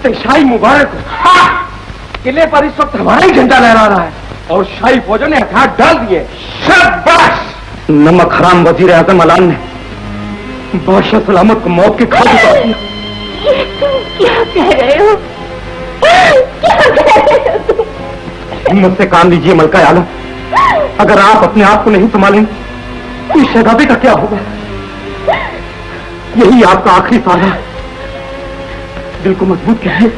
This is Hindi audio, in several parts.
से शाही मुबारक हो। किले पर इस वक्त हमारा ही झंडा लहरा रहा है और शाही फौजों ने हथियार डाल दिए। शाबाश! नमक हराम वजीर आजम अलान ने बादशाह सलामत को मौत के घाट उतार दिया। क्या कह रहे हो? क्या कह रहे हो? हिम्मत से काम लीजिए मलका आलम। अगर आप अपने आप को नहीं संभालेंगे तो इस शहजादे का क्या होगा? यही आपका आखिरी सहारा है। दिल को मजबूत कीजिए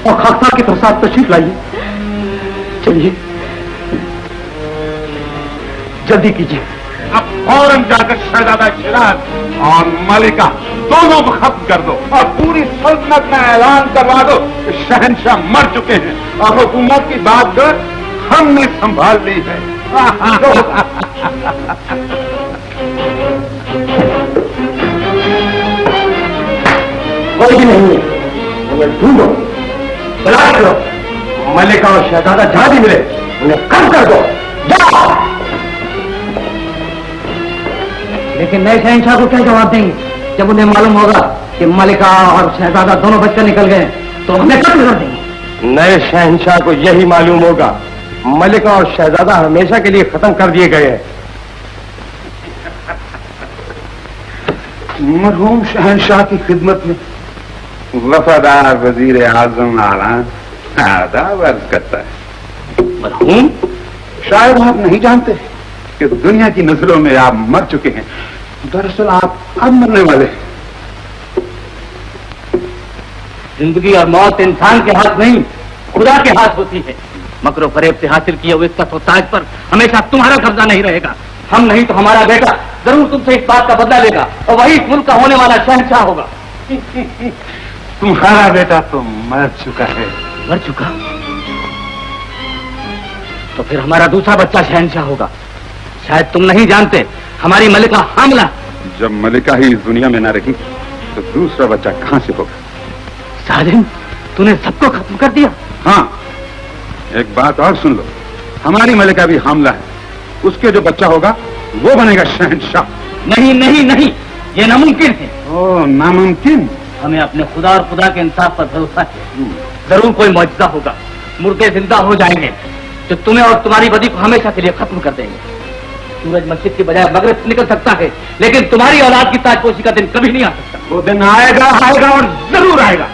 और खाकसार की तरफ आप तशरीफ लाइए। चलिए जल्दी कीजिए। अब फौरन जाकर शहजादा शिराज और मलिका दोनों को खत्म कर दो और पूरी सल्तनत में ऐलान करवा दो कि शहंशाह मर चुके हैं और हुकूमत की बात कर हमने संभाल ली है। कोई भी नहीं है, उन्हें ढूंढो, तलाश करो। मलिका और शहजादा जहां भी मिले उन्हें कम कर दो। जाओ। लेकिन नए शहंशाह को क्या जवाब देंगे जब उन्हें मालूम होगा कि मलिका और शहजादा दोनों बचकर निकल गए तो हमें कत्ल कर देंगे। नए शहंशाह को यही मालूम होगा मलिका और शहजादा हमेशा के लिए खत्म कर दिए गए हैं। मरहूम शहंशाह की खिदमत में वफादार वजीर आजम आलान आदाब अर्ज करता है। मरहूम? शायद आप नहीं जानते कि दुनिया की नजरों में आप मर चुके हैं। दरअसल आप अब मरने वाले हैं। जिंदगी और मौत इंसान के हाथ नहीं खुदा के हाथ होती है। मकरो फरेब से हासिल किए हुए इज्जत और ताज पर हमेशा तुम्हारा कब्जा नहीं रहेगा। हम नहीं तो हमारा बेटा जरूर तुमसे इस बात का बदला लेगा और वही इस मुल्क का होने वाला शहंशाह होगा। तुम्हारा बेटा तो मर चुका है। मर चुका? तो फिर हमारा दूसरा बच्चा शहंशाह होगा। शायद तुम नहीं जानते हमारी मलिका हामला। जब मलिका ही इस दुनिया में न रही तो दूसरा बच्चा कहां से होगा? सालिम, तूने सबको खत्म कर दिया। हाँ, एक बात और सुन लो, हमारी मलिका भी हामला है। उसके जो बच्चा होगा वो बनेगा शहंशाह। नहीं नहीं नहीं, ये नामुमकिन है। ओ, नामुमकिन? हमें अपने खुदा और खुदा के इंसाफ पर भरोसा है। जरूर कोई मौजज़ा होगा, मुर्दे जिंदा हो जाएंगे जो तुम्हें और तुम्हारी बदी को हमेशा के लिए खत्म कर देंगे। सूरज मस्जिद की बजाय मगरिब से निकल सकता है लेकिन तुम्हारी औलाद की ताजपोशी का दिन कभी नहीं आ सकता। वो दिन आएगा आएगा और जरूर आएगा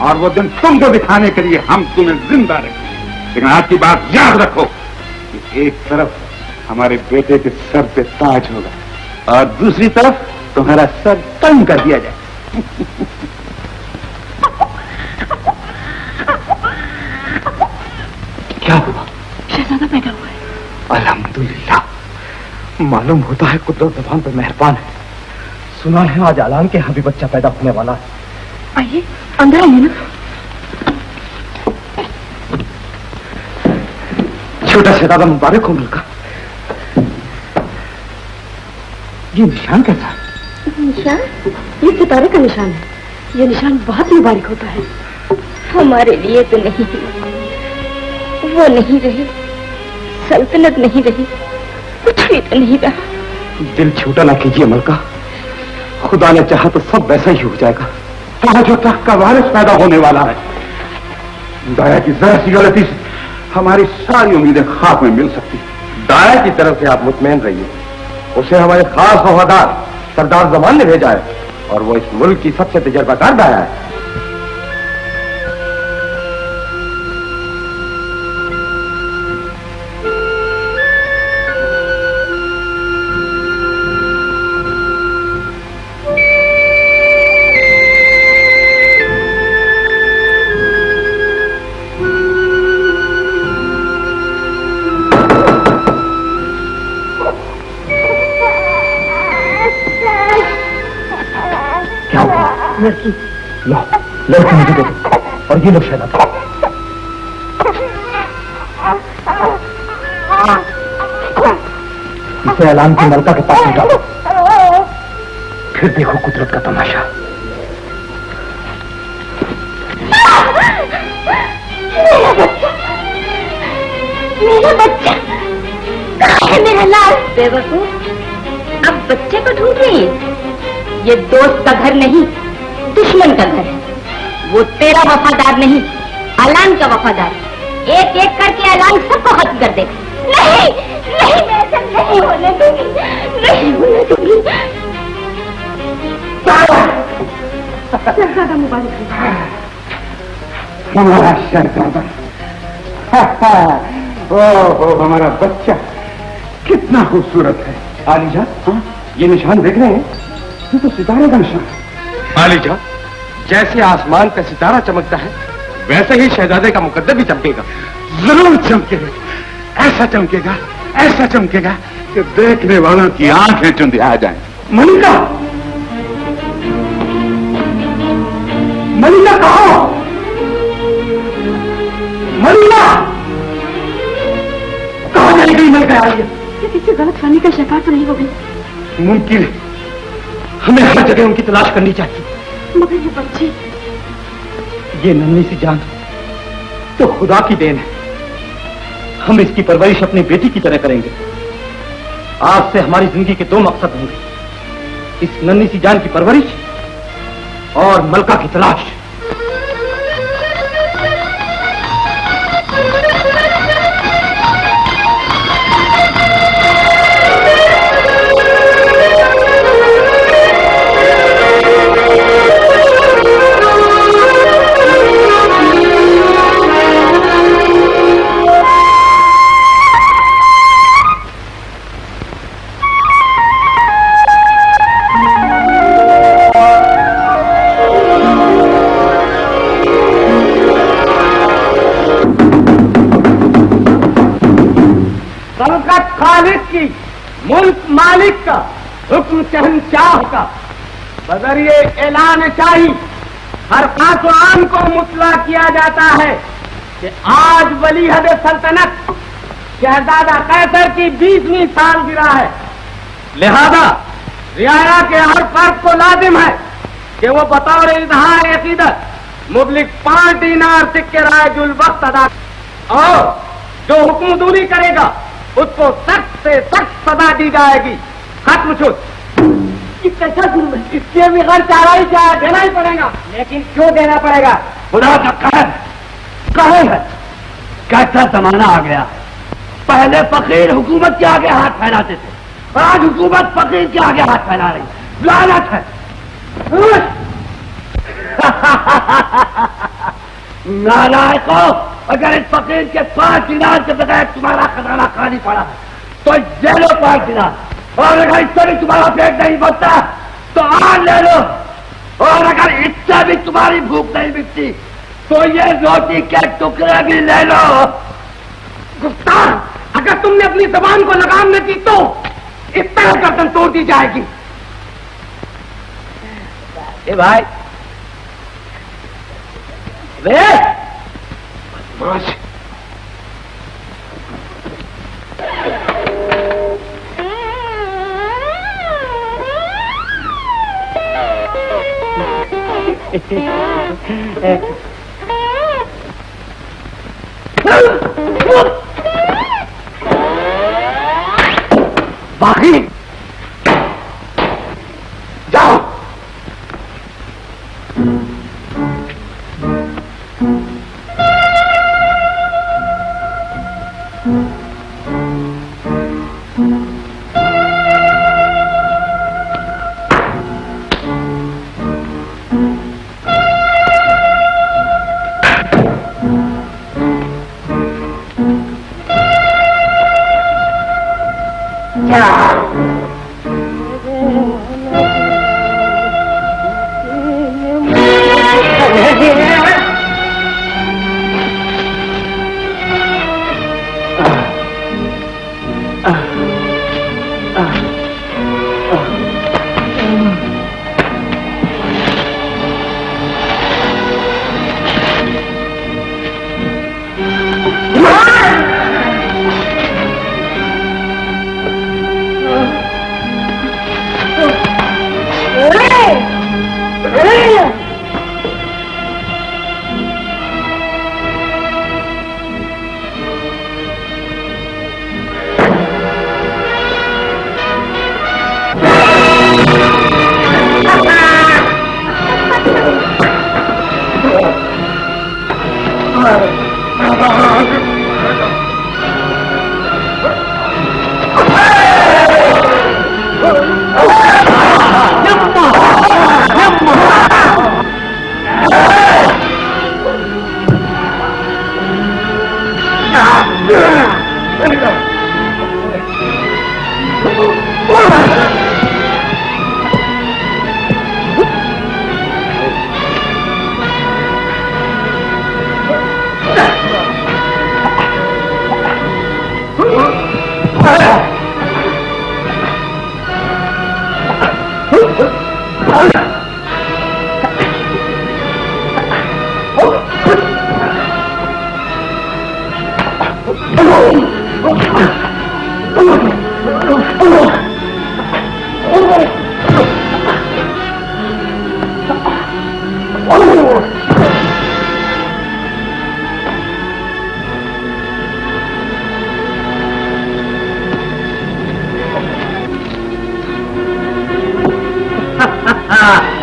और वो दिन तुमको दिखाने के लिए हम तुम्हें जिंदा रखेंगे। लेकिन आज की बात याद रखो कि एक तरफ हमारे बेटे के सर पे ताज होगा और दूसरी तरफ तुम्हारा सर तंग कर दिया जाए। क्या हुआ? शहजादा पैदा हुआ है। अल्हम्दुलिल्लाह। मालूम होता है कुदरत ज़बान पर मेहरबान है। सुना है आज आलान के यहाँ भी बच्चा पैदा होने वाला है। आइए अंदर आइए ना। छोटा शहजादा मुबारक हो मिलका। ये निशान कैसा है? निशान? ये सितारे का निशान है। ये निशान बहुत मुबारक होता है। हमारे लिए तो नहीं, वो नहीं रही, सल्तनत नहीं रही, कुछ भी तो नहीं रहा। दिल छोटा ना कीजिए मलका। खुदा ने चाहा तो सब वैसा ही हो जाएगा। आज तक का वारिस पैदा होने वाला है। दाया की जरा सी गलती से हमारी सारी उम्मीदें खाक में मिल सकती। दाया की तरफ से आप मुतमैन रहिए। उसे हमारे खास वफादार सरदार जमान ने भेजा है और वो इस मुल्क की सबसे तजर्बाकार दाया है। लड़की लो, लड़की मुझे दे दो और ये लो शहजादा। इसे ऐलान की मलका के पास निकालो, फिर देखो कुदरत का तमाशा। मेरा बच्चा कहाँ है? मेरा लाल बेवकूफ, अब बच्चे को ढूंढ रही है। ये दोस्त का घर नहीं दुश्मन का घर है। वो तेरा वफादार नहीं, अलान का वफादार। एक एक करके अलान सबको खत्म कर देगा। नहीं नहीं, मैं ऐसा नहीं होने दूंगी, नहीं होने दूंगी। शहजादा मुबारक हमारा शहजादा, ओहो हमारा बच्चा कितना खूबसूरत है। आलीजा, हाँ ये निशान देख रहे हैं, ये तो सितारे का निशान है। आलीजा, जैसे आसमान का सितारा चमकता है वैसे ही शहजादे का मुकद्दर भी चमकेगा। जरूर चमकेगा, ऐसा चमकेगा, ऐसा चमकेगा कि देखने वालों की आंखें चुंधिया जाएं। मलिका, मलिका कहो, मलिका कहाँ चली गई? मलिका आई है। किसी गलत फहमी का शिकार तो नहीं हो गई? मुमकिन है, हमें हर जगह उनकी तलाश करनी चाहिए। मगर ये बच्ची, ये नन्ही सी जान तो खुदा की देन है। हम इसकी परवरिश अपनी बेटी की तरह करेंगे। आज से हमारी जिंदगी के दो मकसद होंगे, इस नन्ही सी जान की परवरिश और मलका की तलाश। मुल्क मालिक का, हुक्म शहंशाह का, बजरिए ऐलान शाही हर खास को मुतला किया जाता है कि आज वलीअहद सल्तनत शहजादा कैसर की 20वीं सालगिरह है। लिहाजा रियाया के हर फर्द को लाजिम है कि वो बतौर इजहार अकीदत मुबलिक 5 दीनार सिक्के राजुल वक्त अदा, और जो हुक्म दूरी करेगा उसको सख्त से सख्त सजा दी जाएगी। खत्म छुट। कैसा जुर्म है? इसके भी हर चारा ही देना ही पड़ेगा। लेकिन क्यों देना पड़ेगा? खुदा का कहर कहर है। कैसा जमाना आ गया है। पहले फकीर हुकूमत के आगे हाथ फैलाते थे, और आज हुकूमत फकीर के आगे हाथ फैला रही। लानत है। नालायको, अगर इस फकीर के 5 दिनार के बगैर तुम्हारा खजाना खाली पड़ा है तो ले लो 5 दिनार, और अगर इससे भी तुम्हारा पेट नहीं भरता तो आज ले लो, और अगर इससे भी तुम्हारी भूख नहीं मिटती तो ये रोटी के टुकड़े भी ले लो। गुफ्तार, अगर तुमने अपनी जबान को लगाम न दी तो इस तरह गर्दन तोड़ दी जाएगी। ए भाई, बस बाकी जाओ।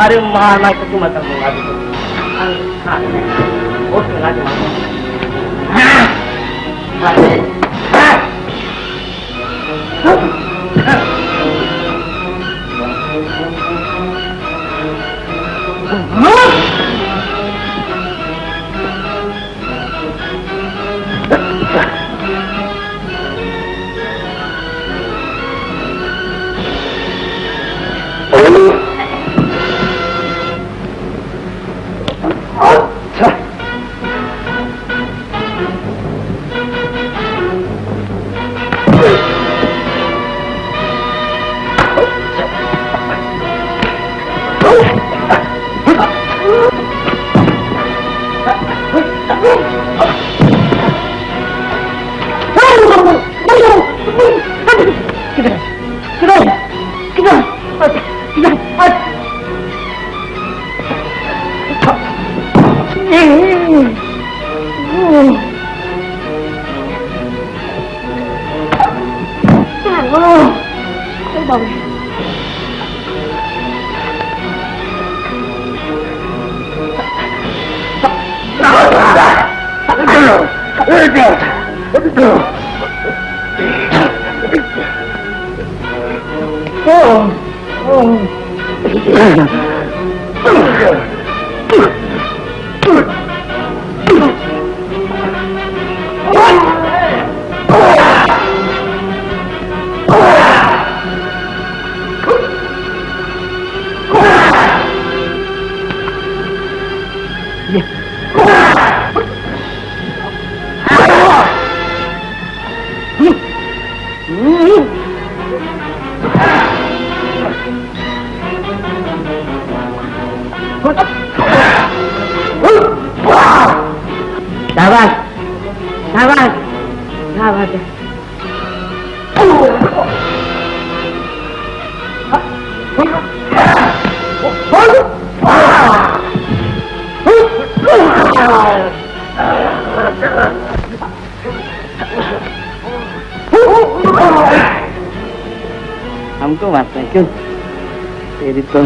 अरे मारना तो तुम मत दूंगा बहुत लगा हमको मारता है क्यों? तेरी तो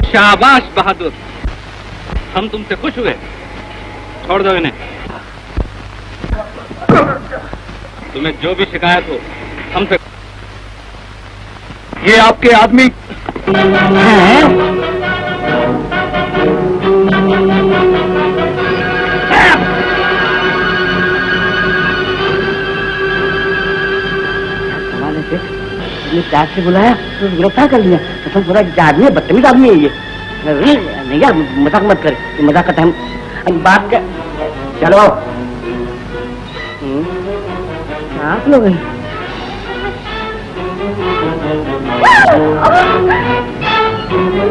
शाबाश बहादुर, हम तुमसे खुश हुए। छोड़ दो इन्हें। तुम्हें जो भी शिकायत हो हमसे। ये आपके आदमी प्यार से बुलाया तो गिरफ्तार कर लिया। तो पूरा आदमी है, बदतमीज आदमी है ये। नहीं यार, मजाक मत कर, मजाक का टाइम बात का। चलो आप लोग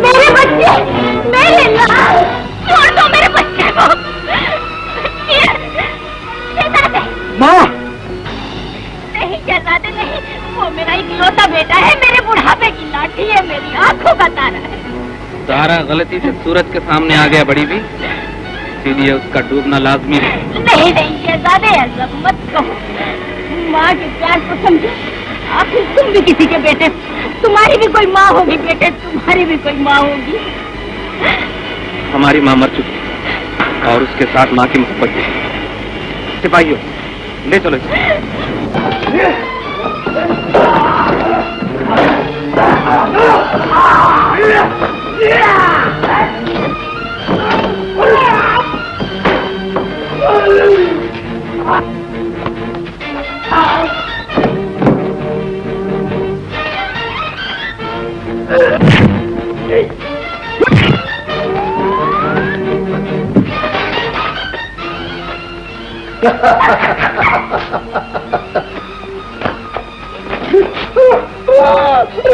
मेरे बच्चे, मेरे लाल, छोड़ दो मेरे बच्चे को। माँ नहीं शहजादे नहीं, वो मेरा इकलौता बेटा है, मेरे बुढ़ापे की लाठी है, मेरी आंखों का तारा है। तारा गलती से सूरज के सामने आ गया बड़ी भी, इसीलिए उसका डूबना लाजमी है। नहीं नहीं शहजादे, ऐसा मत कहो। माँ के प्यार को समझो। आखिर तुम भी किसी के बेटे, तुम्हारी भी कोई माँ होगी बेटे, तुम्हारी भी कोई माँ होगी। हमारी माँ मर चुकी और उसके साथ माँ की मोहब्बत भी। सिपाहियों ले चलो।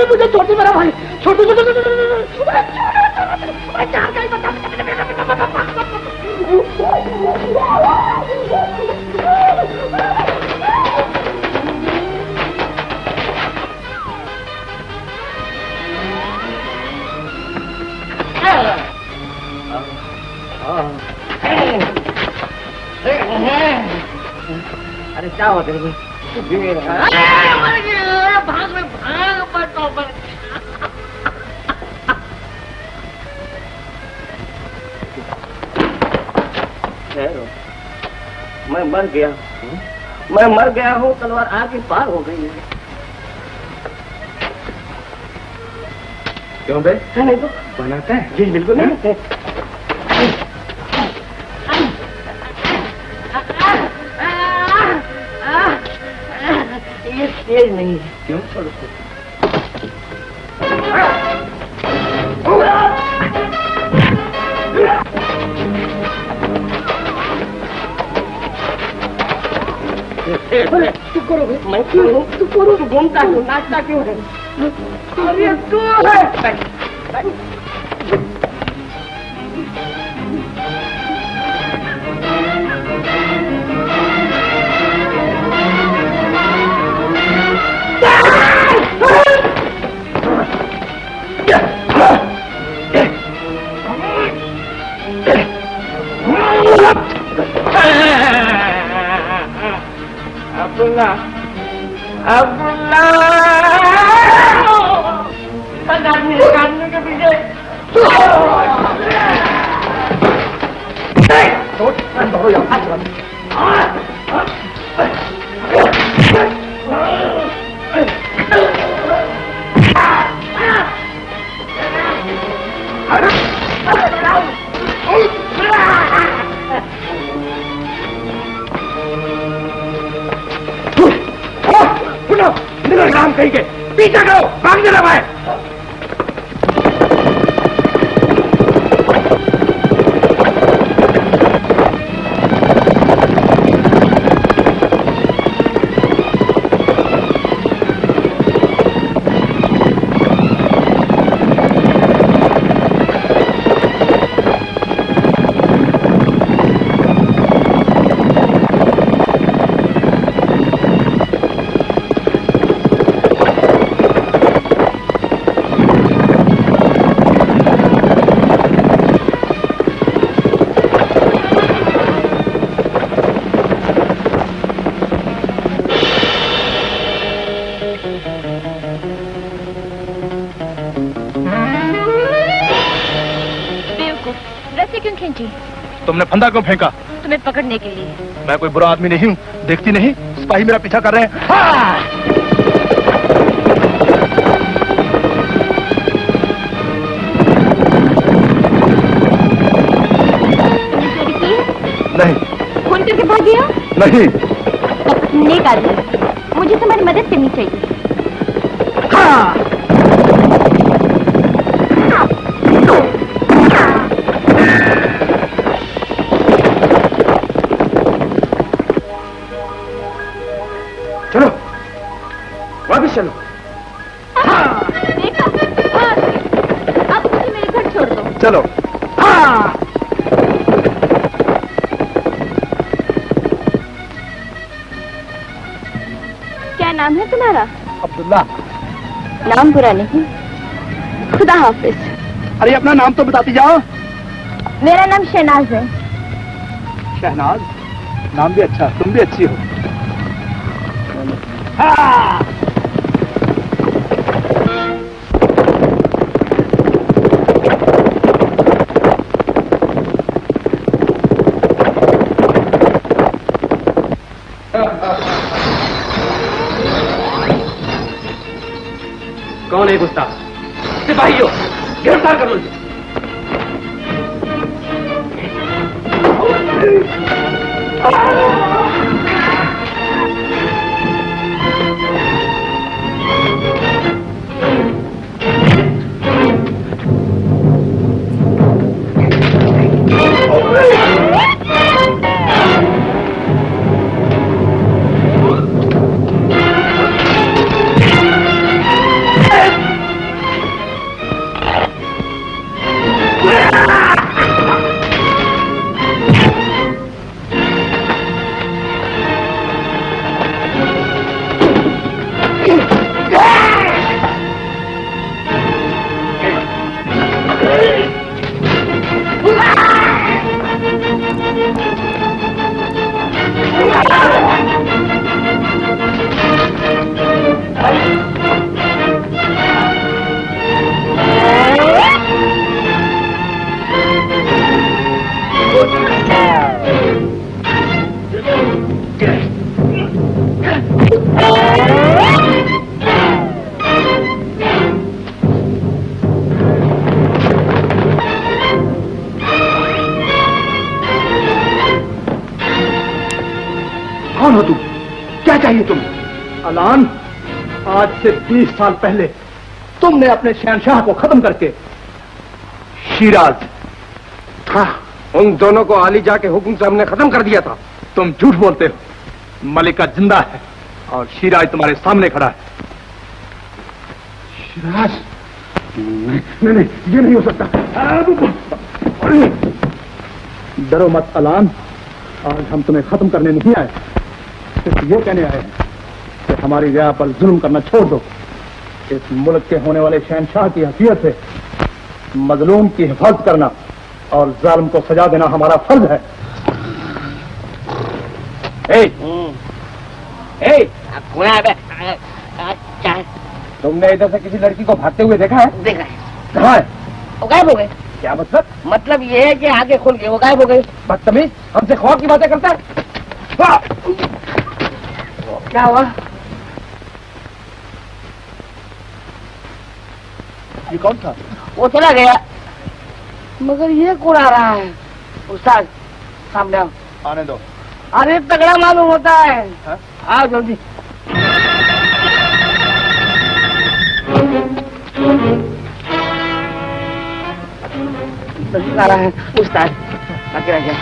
मुझे छोटी मेरा भाई छोटू अरे क्या हुआ तेरे को? भाग में भाग पर मैं मर गया हूँ तलवार आगे पार हो गई है। क्यों बे? नहीं तो बनाते हैं जी बिल्कुल नहीं बनाते। ये तेज नहीं है। क्यों? छोड़ो तू करो मैं क्यों हूँ? तू करो तू घूमता क्यों नाचता क्यों है? अरे तू है नाम कहीं के पीछे करो भाग जरा भाई। तुमने फंदा क्यों फेंका? तुम्हें पकड़ने के लिए। मैं कोई बुरा आदमी नहीं हूँ, देखती नहीं सिपाही मेरा पीछा कर रहे हैं। नहीं। फोन करके भाग गया? नहीं। नेक आदमी, मुझे तुम्हारी मदद करनी चाहिए। हाँ। चलो वापिस चलो। देखा? अब मुझे मेरे घर छोड़ दो। चलो। क्या नाम है तुम्हारा? अब्दुल्ला। नाम बुरा नहीं, खुदा हाफिज। अरे अपना नाम तो बताती जाओ। मेरा नाम शहनाज है। शहनाज? नाम भी अच्छा, तुम भी अच्छी हो। कौन है गुस्ताख? सिपाहियों गिरफ्तार कर लो। कौन हो तुम? क्या चाहिए तुम्हें? अलान, आज से 20 साल पहले तुमने अपने शहनशाह को खत्म करके शिराज, हाँ, उन दोनों को आली जा के हुक्म से हमने खत्म कर दिया था। तुम झूठ बोलते हो। मलिका जिंदा है और शिराज तुम्हारे सामने खड़ा है। शिराज? नहीं नहीं, ये नहीं हो सकता। डरो मत अलान, आज हम तुम्हें खत्म करने नहीं आए, सिर्फ ये कहने आए हैं कि हमारी रिया पर जुल्म करना छोड़ दो। इस मुल्क के होने वाले शहनशाह की हैसियत से मजलूम की हिफाजत करना और जालिम को सजा देना हमारा फर्ज है। तुमने इधर से किसी लड़की को भागते हुए देखा है? देखा है। कहाँ है? वो गायब हो गए। क्या मतलब? मतलब ये है कि आगे खुल गए, वो गायब हो गए। बदतमीज, हमसे खौफ की बातें करता है। क्या हुआ? ये कौन था? वो चला गया, मगर ये कौन आ रहा है? उस्ताद सामने आओ। आने दो। अरे तगड़ा मालूम होता है। हाँ? आओ जल्दी। नजदीक आ रहा है उस्ताद, आगे रह जा।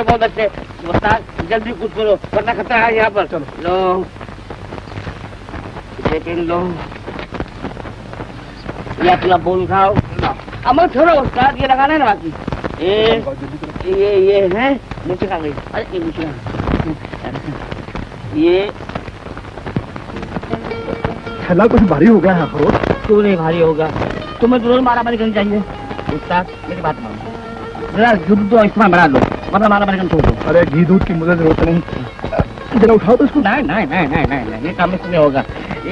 बहुत अच्छे उस्ताद, जल्दी कुछ करो वरना खतरा है यहाँ पर। चलो लो, लेकिन लो, ये अपना बोल खाओ। अमर छोड़ो उस्ताद, ये लगाना है ना बाकी। ये है नीचे खा गई। अरे ये नीचे ये थैला कुछ भारी हो गया है अखरोट। क्यों नहीं भारी होगा, तुम्हें जरूर मारामारी करनी चाहिए। उस्ताद मेरी बात मानो, जरा दूध तो इस्तेमाल बना लो वरना मारामारी करना छोड़ दो। अरे घी दूध की मुझे जरूरत नहीं, जरा उठाओ तो इसको। नहीं नहीं नहीं नहीं नहीं नहीं, ये काम नहीं होगा।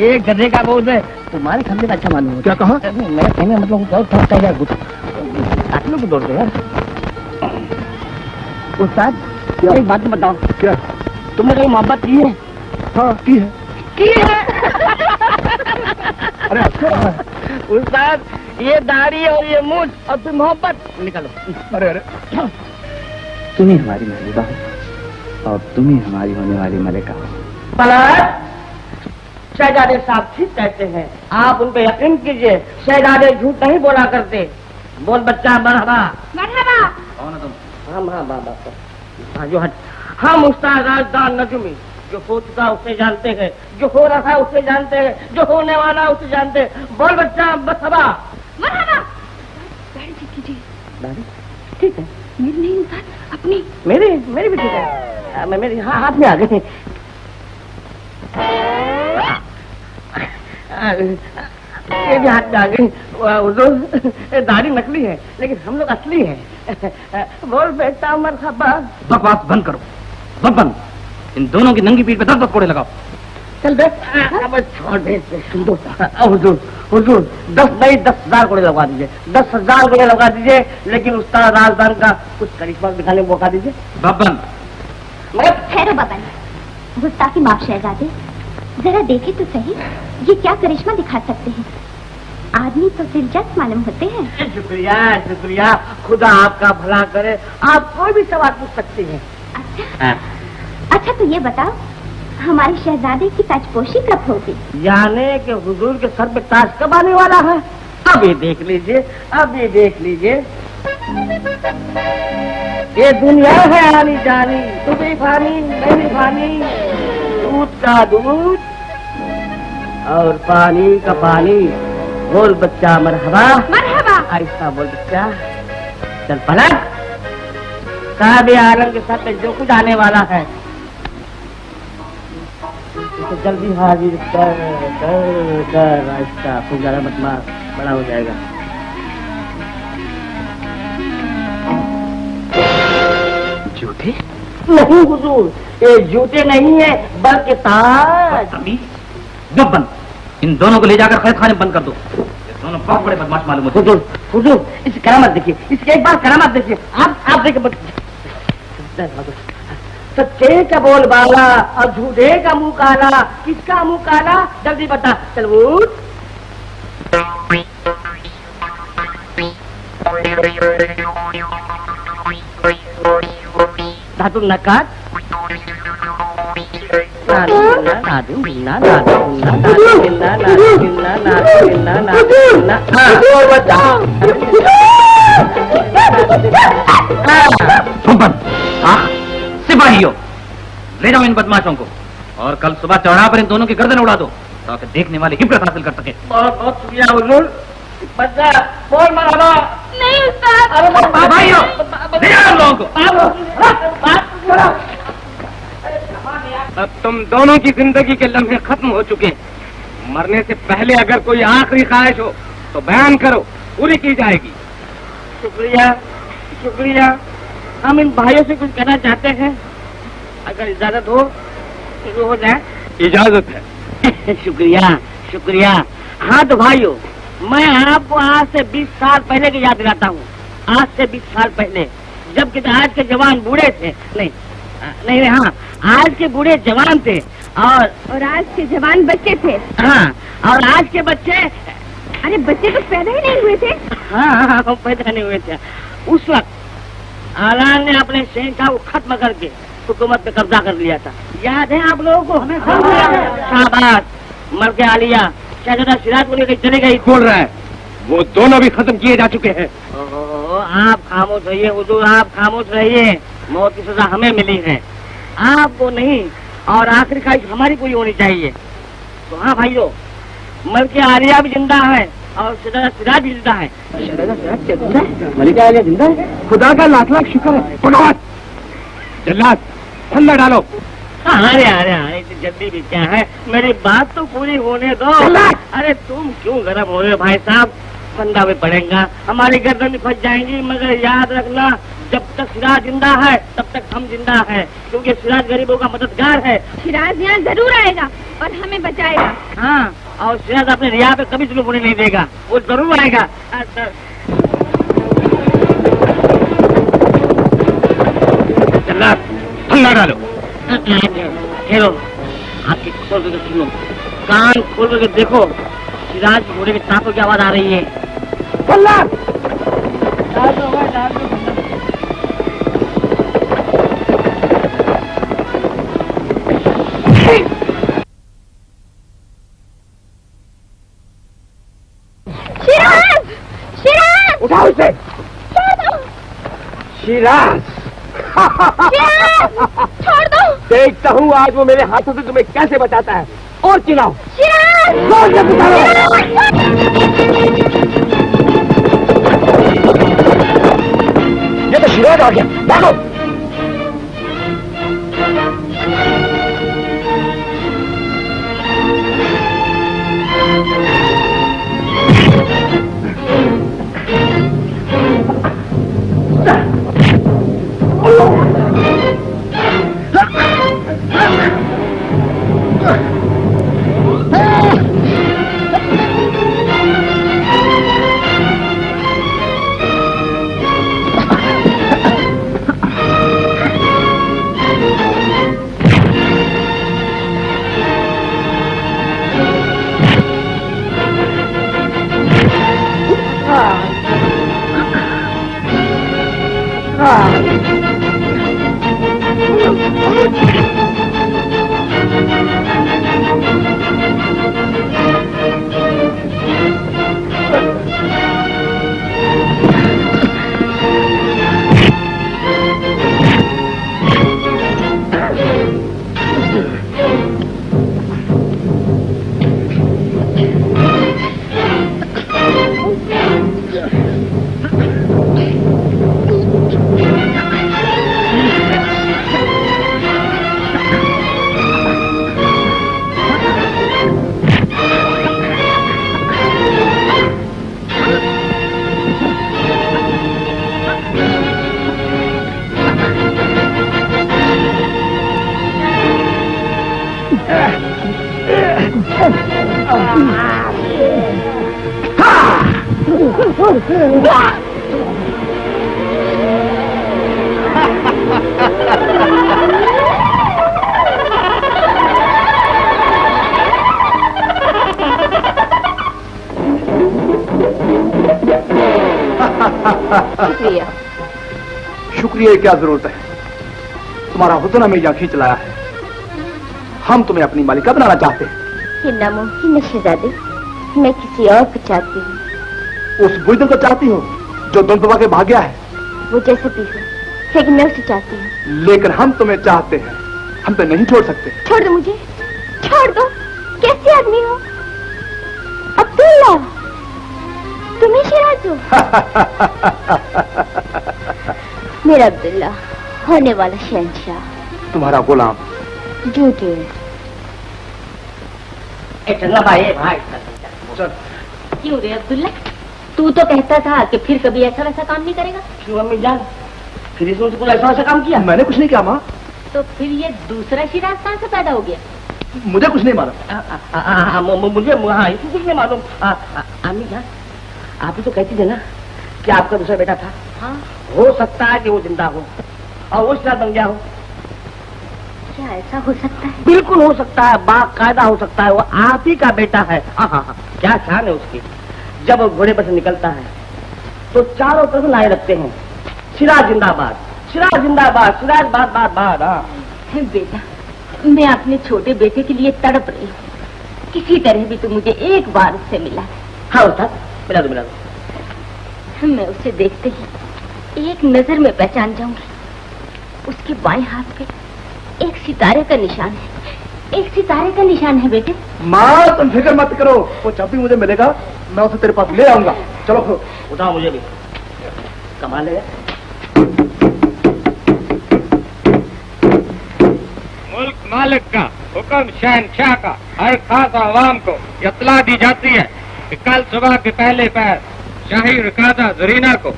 एक गधे का बोझ है, तुम्हारे खंडे का अच्छा मालूम है। क्या कहा? मैं कहने मतलब और थोड़ा चाहिए कुछ आदमी को दौड़ दो यार। उस्ताद एक बात बताओ, क्या? तुमने कहीं मोहब्बत की है? हाँ की है। अरे अच्छा उस्ताद, ये दाढ़ी और ये मूछ और तुम मोहब्बत निकालो। अरे अरे तुम ही हमारी महबूबा हो और तुम ही हमारी होने वाली मलिका हो। शहजादे साहब ठीक कहते हैं, आप उन पे यकीन कीजिए, शहजादे झूठ नहीं बोला करते। बोल बच्चा मरहबा। मरहबा। कौन है तुम? हम हाँ बाबा हाँ जो हट, हम उस्ताद राजदान नजमी, जो हो चुका उसे जानते हैं, जो हो रहा है उसे जानते हैं, जो होने वाला उसे जानते हैं। बोल बच्चा मरहबा। मरहबा। दाढ़ी ठीक कीजिए। दाढ़ी ठीक है, मेरी नहीं उस्ताद, अपनी। मेरी भी ठीक है। मैं मेरी हाथ में आ गई। ये भी हाथ में आ गई। दाढ़ी नकली है लेकिन हम लोग असली है। बोल बेटा मरहबा। बकवास बंद करो, सब बंद। इन दोनों की नंगी पीठ पे 10 कोड़े लगाओ। चल बे, अब छोड़ दे। सुन दो हुजूर, हुजूर 10 नहीं 10,000 कोड़े लगवा दीजिए, 10,000 कोड़े लगवा दीजिए, लेकिन उस्ताद राजदान का कुछ करिश्मा दिखाने को मौका दीजिए। बब्बन, मगर ठहरो बबन, गुस्ताखी माफ शहजादे, जरा देखे तो सही, ये क्या करिश्मा दिखा सकते हैं? आदमी तो दिलचस्प मालूम होते हैं। शुक्रिया शुक्रिया, खुदा आपका भला करे। आप कोई भी सवाल पूछ सकती हैं। अच्छा अच्छा, तो ये बताओ, हमारे शहजादे की ताजपोशी कब होगी? जाने के हुजूर के सर पे ताज कब आने वाला है? अभी देख लीजिए, अभी देख लीजिए। ये दुनिया है आनी जानी, तू भी फानी मैं भी फानी, दूध का दूध और पानी का पानी। बोल बच्चा मरहबा। मरहबा। ऐसा बोल बच्चा। चल पलट, साहब आलम के साथ जो कुछ आने वाला है तो जल्दी हाजिर कर कर कर। ऐसा कुछ ज्यादा मत मार, बड़ा हो जाएगा। जूते? नहीं हुजूर, ये जूते नहीं है बल्कि ताज। बब्बन, इन दोनों को ले जाकर कैद खाने में बंद कर दो। ये दोनों बहुत बड़े बदमाश मालूम होते हैं। हुजूर, हुजूर इसकी करामत देखिए, इसकी एक बार करामत देखिए। आप देखिए, सच्चे का बोल बाला और झूठे का मुंह काला। किसका मुंह काला? जल्दी बता। चल उठ। धातु नकात सिपाहियों, ले जाओ इन बदमाशों को और कल सुबह चौराहा पर इन दोनों की गर्दन उड़ा दो ताकि देखने वाले इब्रत हासिल कर सके। बहुत बहुत शुक्रिया हुजूर। बच्चा बोल मरहबा। नहीं उस्ताद। अरे भाइयों, ले जाओ इन लोगों को। अब तुम दोनों की जिंदगी के लम्हे खत्म हो चुके हैं। मरने से पहले अगर कोई आखिरी ख्वाहिश हो तो बयान करो, पूरी की जाएगी। शुक्रिया शुक्रिया। हम इन भाइयों से कुछ कहना चाहते हैं, अगर इजाजत हो शुरू हो जाए। इजाजत है। शुक्रिया शुक्रिया। हाँ तो भाइयों, मैं आपको आज से 20 साल पहले की याद दिलाता हूँ। आज से 20 साल पहले, जबकि आज के जवान बूढ़े थे। नहीं, हाँ, आज के बूढ़े जवान थे और आज के जवान बच्चे थे। हाँ, और आज के बच्चे, अरे बच्चे तो पैदा ही नहीं हुए थे। हाँ, पैदा नहीं हुए थे। उस वक्त आलान ने अपने शहंशाह को खत्म करके हुकूमत पे कब्जा कर लिया था। याद है आप लोगों को? हमें शाबाश। मलके आलिया शहजादा सिराज को लेकर चले गई। बोल रहा है वो दोनों भी खत्म किए जा चुके हैं। आप खामोश रहिए हुजूर, आप खामोश रहिए। मौत की सजा हमें मिली है, आपको नहीं। और आखिरी ख्वाहिश हमारी पूरी होनी चाहिए। तो हाँ भाइयों, मलके आलिया भी जिंदा है और शहजादा सिराज भी जिंदा है। शहजादा सिराज जिंदा है, मलके आलिया जिंदा है। खुदा का लाख लाख शुक्र है। जल्लाद ठंडा डालो। अरे इतनी जल्दी भी क्या है, मेरी बात तो पूरी होने दो। अरे तुम क्यों गरम हो रहे हो भाई साहब? फंदा भी पड़ेगा, हमारी गर्दन भी फंस जाएंगी। मगर याद रखना, जब तक सिराज जिंदा है तब तक हम जिंदा है, क्योंकि सिराज गरीबों का मददगार है। सिराज यहाँ जरूर आएगा और हमें बचाएगा। हाँ, और सिराज अपने रिया पे कभी जुल्म होने नहीं देगा, वो जरूर आएगा। जल्लाद ठंडा डालो। ठहरो, आपकी खोल करके सुनो, कान खोल करके देखो। सिराज घोड़े के टापों की आवाज आ रही है। सिराज, सिराज, उठाओ इसे। सिराज, छोड़ दो। देखता हूँ आज वो मेरे हाथों से तुम्हें कैसे बचाता है। और चिल्लाओ। ये तो सिराज आ गया, भागो। शुक्रिया। शुक्रिया की क्या जरूरत है? तुम्हारा हुस्न हमें यहाँ खींच लाया है। हम तुम्हें अपनी मालिका बनाना चाहते हैं। ये नामुमकिन है शहजादे, मैं किसी और को चाहती हूँ। उस बुजदिल को चाहती हो जो तुम दबा के भाग गया है? वो जैसे भी हो, लेकिन मैं उसे चाहती हूँ। लेकिन हम तुम्हें चाहते हैं, हम तो नहीं छोड़ सकते। छोड़ दो मुझे, छोड़ दो। कैसे आदमी हो? अब्दुल्ला, तुम ही सिराज हो? मेरा अब्दुल्ला, होने वाला शहंशाह। तुम्हारा गुलाम। झूठे। चलना भाई भाई चल। क्यों रे अब्दुल्ला, तू तो कहता था कि फिर कभी ऐसा वैसा काम नहीं करेगा। क्यों अम्मी जान, फिर इसमें कुछ ऐसा काम किया? मैंने कुछ नहीं किया माँ। तो फिर ये दूसरा शिराज कहाँ से पैदा हो गया? मुझे कुछ नहीं मालूम। मुझे हाँ इसको कुछ नहीं मालूम। अम्मी जान, आप ही तो कहती थे ना कि आपका दूसरा बेटा था। हाँ, हो सकता है कि वो जिंदा हो और वो शिराज बन गया हो। क्या ऐसा हो सकता है? बिल्कुल हो सकता है, बाकायदा हो सकता है। वो आप ही का बेटा है। हाँ, क्या शान है उसकी। जब वो घोड़े पर से निकलता है तो चारों तरफ लाए रखते हैं, सिराज जिंदाबाद, सिराज जिंदाबाद, सिराज बाद बाद बाद। हाँ बेटा, मैं अपने छोटे बेटे के लिए तड़प रही हूँ। किसी तरह भी तो मुझे एक बार उससे मिला। हाँ उस्ताद, मिला दो। मैं उसे देखते ही एक नजर में पहचान जाऊंगी। उसके बाएं हाथ पे एक सितारे का निशान है, एक सितारे का निशान है बेटे। माँ तुम फिक्र मत करो, वो जब भी मुझे मिलेगा मैं उसे तेरे पास ले आऊंगा। चलो उठाओ मुझे भी। कमाल है। मुल्क मालिक का हुक्म शहंशाह का हर खास आवाम को इत्तला दी जाती है कि कल सुबह के पहले पैर शाही रकादा जरीना को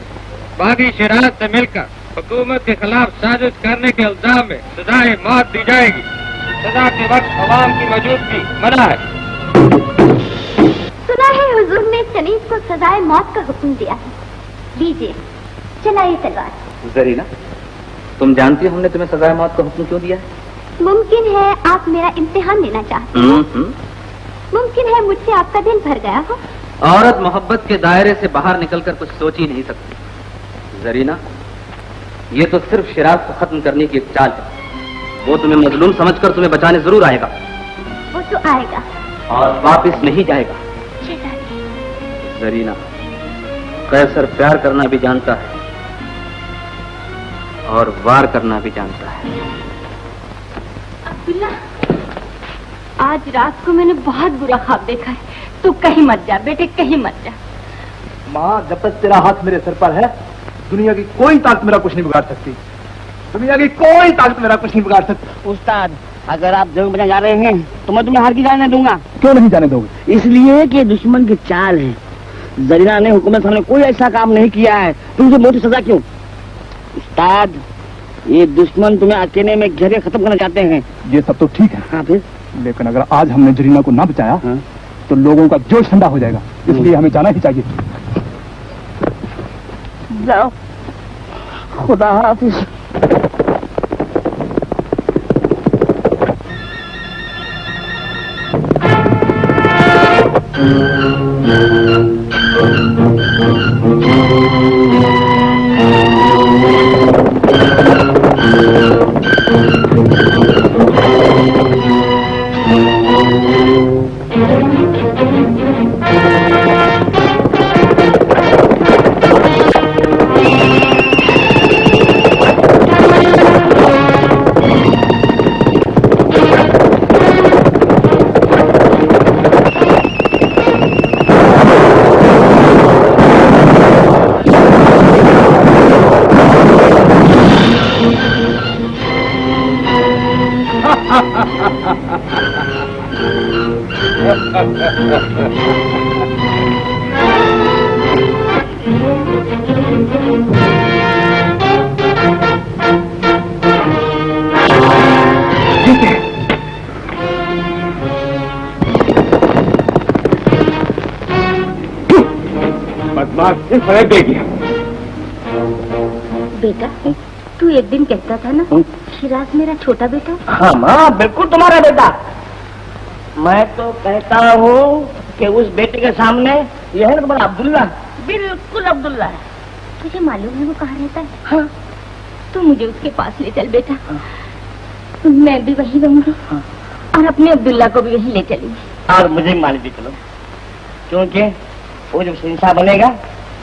बागी शिराज से मिलकर हुकूमत के खिलाफ साजिश करने के इल्जाम में सजाए मौत दी जाएगी। सजा के वक्त अवाम की मौजूदगी मना है। सुना है हुजूर ने शरीफ को सजाए मौत का हुक्म दिया है। लीजिए, चलाइए तलवार। जरीना, तुम जानती हो हमने तुम्हें सजाए मौत का हुक्म क्यों दिया है? मुमकिन है आप मेरा इम्तिहान लेना चाहते हो। मुमकिन है मुझसे आपका दिल भर गया हो। औरत मोहब्बत के दायरे से बाहर निकलकर कुछ सोच ही नहीं सकती। जरीना, ये तो सिर्फ शिराज को खत्म करने की एक चाल है। वो तुम्हें मजलूम समझकर तुम्हें बचाने जरूर आएगा। वो तो आएगा और वापस नहीं जाएगा। जरीना, कैसर प्यार करना भी जानता है और वार करना भी जानता है। अब्दुल्ला, आज रात को मैंने बहुत बुरा ख्वाब देखा है। तू कहीं मत जा बेटे, कहीं मत जा। माँ, जब तक तेरा हाथ मेरे सिर पर है दुनिया की कोई ताकत मेरा कुछ नहीं बिगाड़ सकती। दुनिया की कोई ताकत मेरा कुछ नहीं बिगाड़ सकती। उस्ताद, अगर आप जंग में जा रहे हैं तो मैं तुम्हें हार की जाने दूंगा। क्यों नहीं जाने दोगे? इसलिए कि दुश्मन की चाल है। जरीना ने हुकूमत सामने कोई ऐसा काम नहीं किया है, तुम उसे मौत की सजा क्यों? उस्ताद, ये दुश्मन तुम्हें अकेले में घेरे खत्म करना चाहते हैं। ये सब तो ठीक है। हाँ फिर? लेकिन अगर आज हमने जरीना को ना बचाया तो लोगों का जोश ठंडा हो जाएगा। इसलिए हमें जाना ही चाहिए। जाओ, खुदा हाफिज। फर्क दे दिया। बेटा, तू एक दिन कहता था ना शिराज मेरा छोटा बेटा। हाँ माँ, बिल्कुल तुम्हारा बेटा। मैं तो कहता हूँ कि उस बेटे के सामने यह है तुम्हारा अब्दुल्ला, बिल्कुल अब्दुल्ला है। तुझे मालूम है वो कहाँ रहता है? हाँ। तू मुझे उसके पास ले चल बेटा। मैं भी वहीं रहूंगी और अपने अब्दुल्ला को भी वहीं ले चलूंगी। और मुझे मान भी चलो, क्योंकि वो जब शहंशाह बनेगा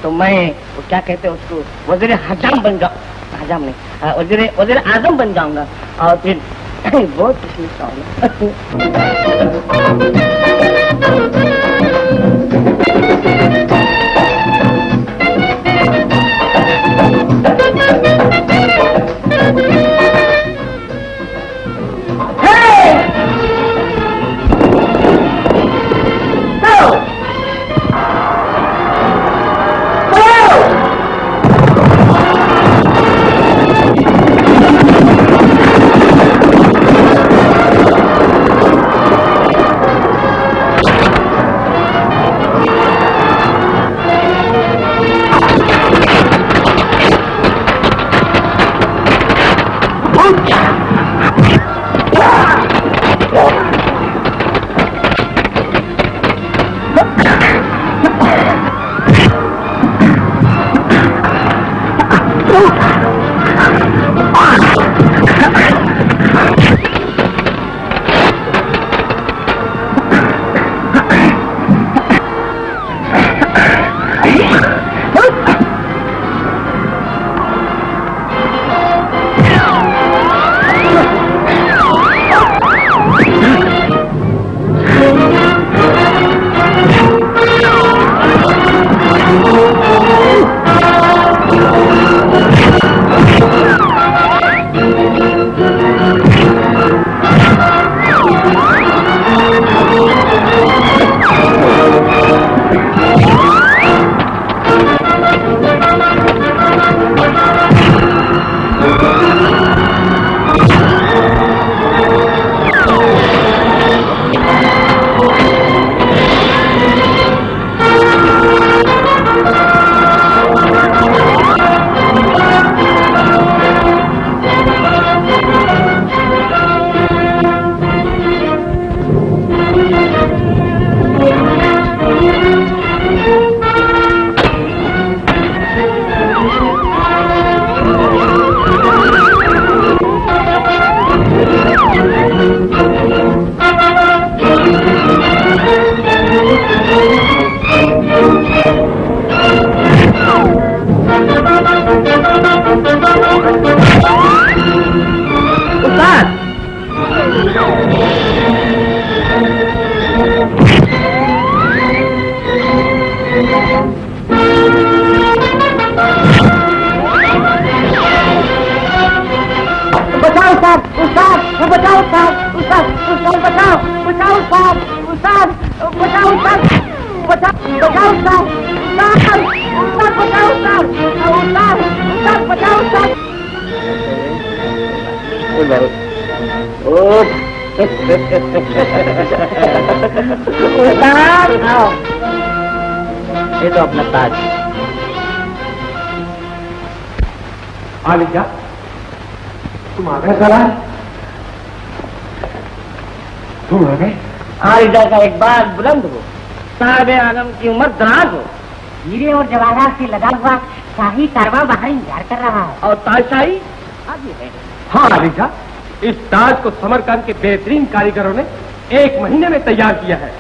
तो मैं वो क्या कहते हैं उसको वज़ीर हजाम बन जाऊँ। हजाम नहीं, वज़ीर आज़म बन जाऊंगा और फिर बहुत खुश होगा। बचाओ साहब, उस्ताद, बचाओ साहब, उस्ताद, उस्ताद बचाओ, बचाओ साहब, उस्ताद, बचाओ साहब, बचाओ साहब, उस्ताद, उस्ताद बचाओ साहब, उस्ताद, उस्ताद बचाओ साहब। उस्ताद आओ, ये तो अपना ताज। आलिजा, तुम आ गए साला? तुम आ गए? आलिजा का एक बार बुलंद हो, साहिब आलम की उम्र दराज हो, हीरे और जवाहरात से लगा हुआ शाही कारवां बाहर इंतजार कर रहा है। और ताजशाही आगे है। हाँ आलिजा, इस ताज को समरकंद के बेहतरीन कारीगरों ने 1 महीने में तैयार किया है।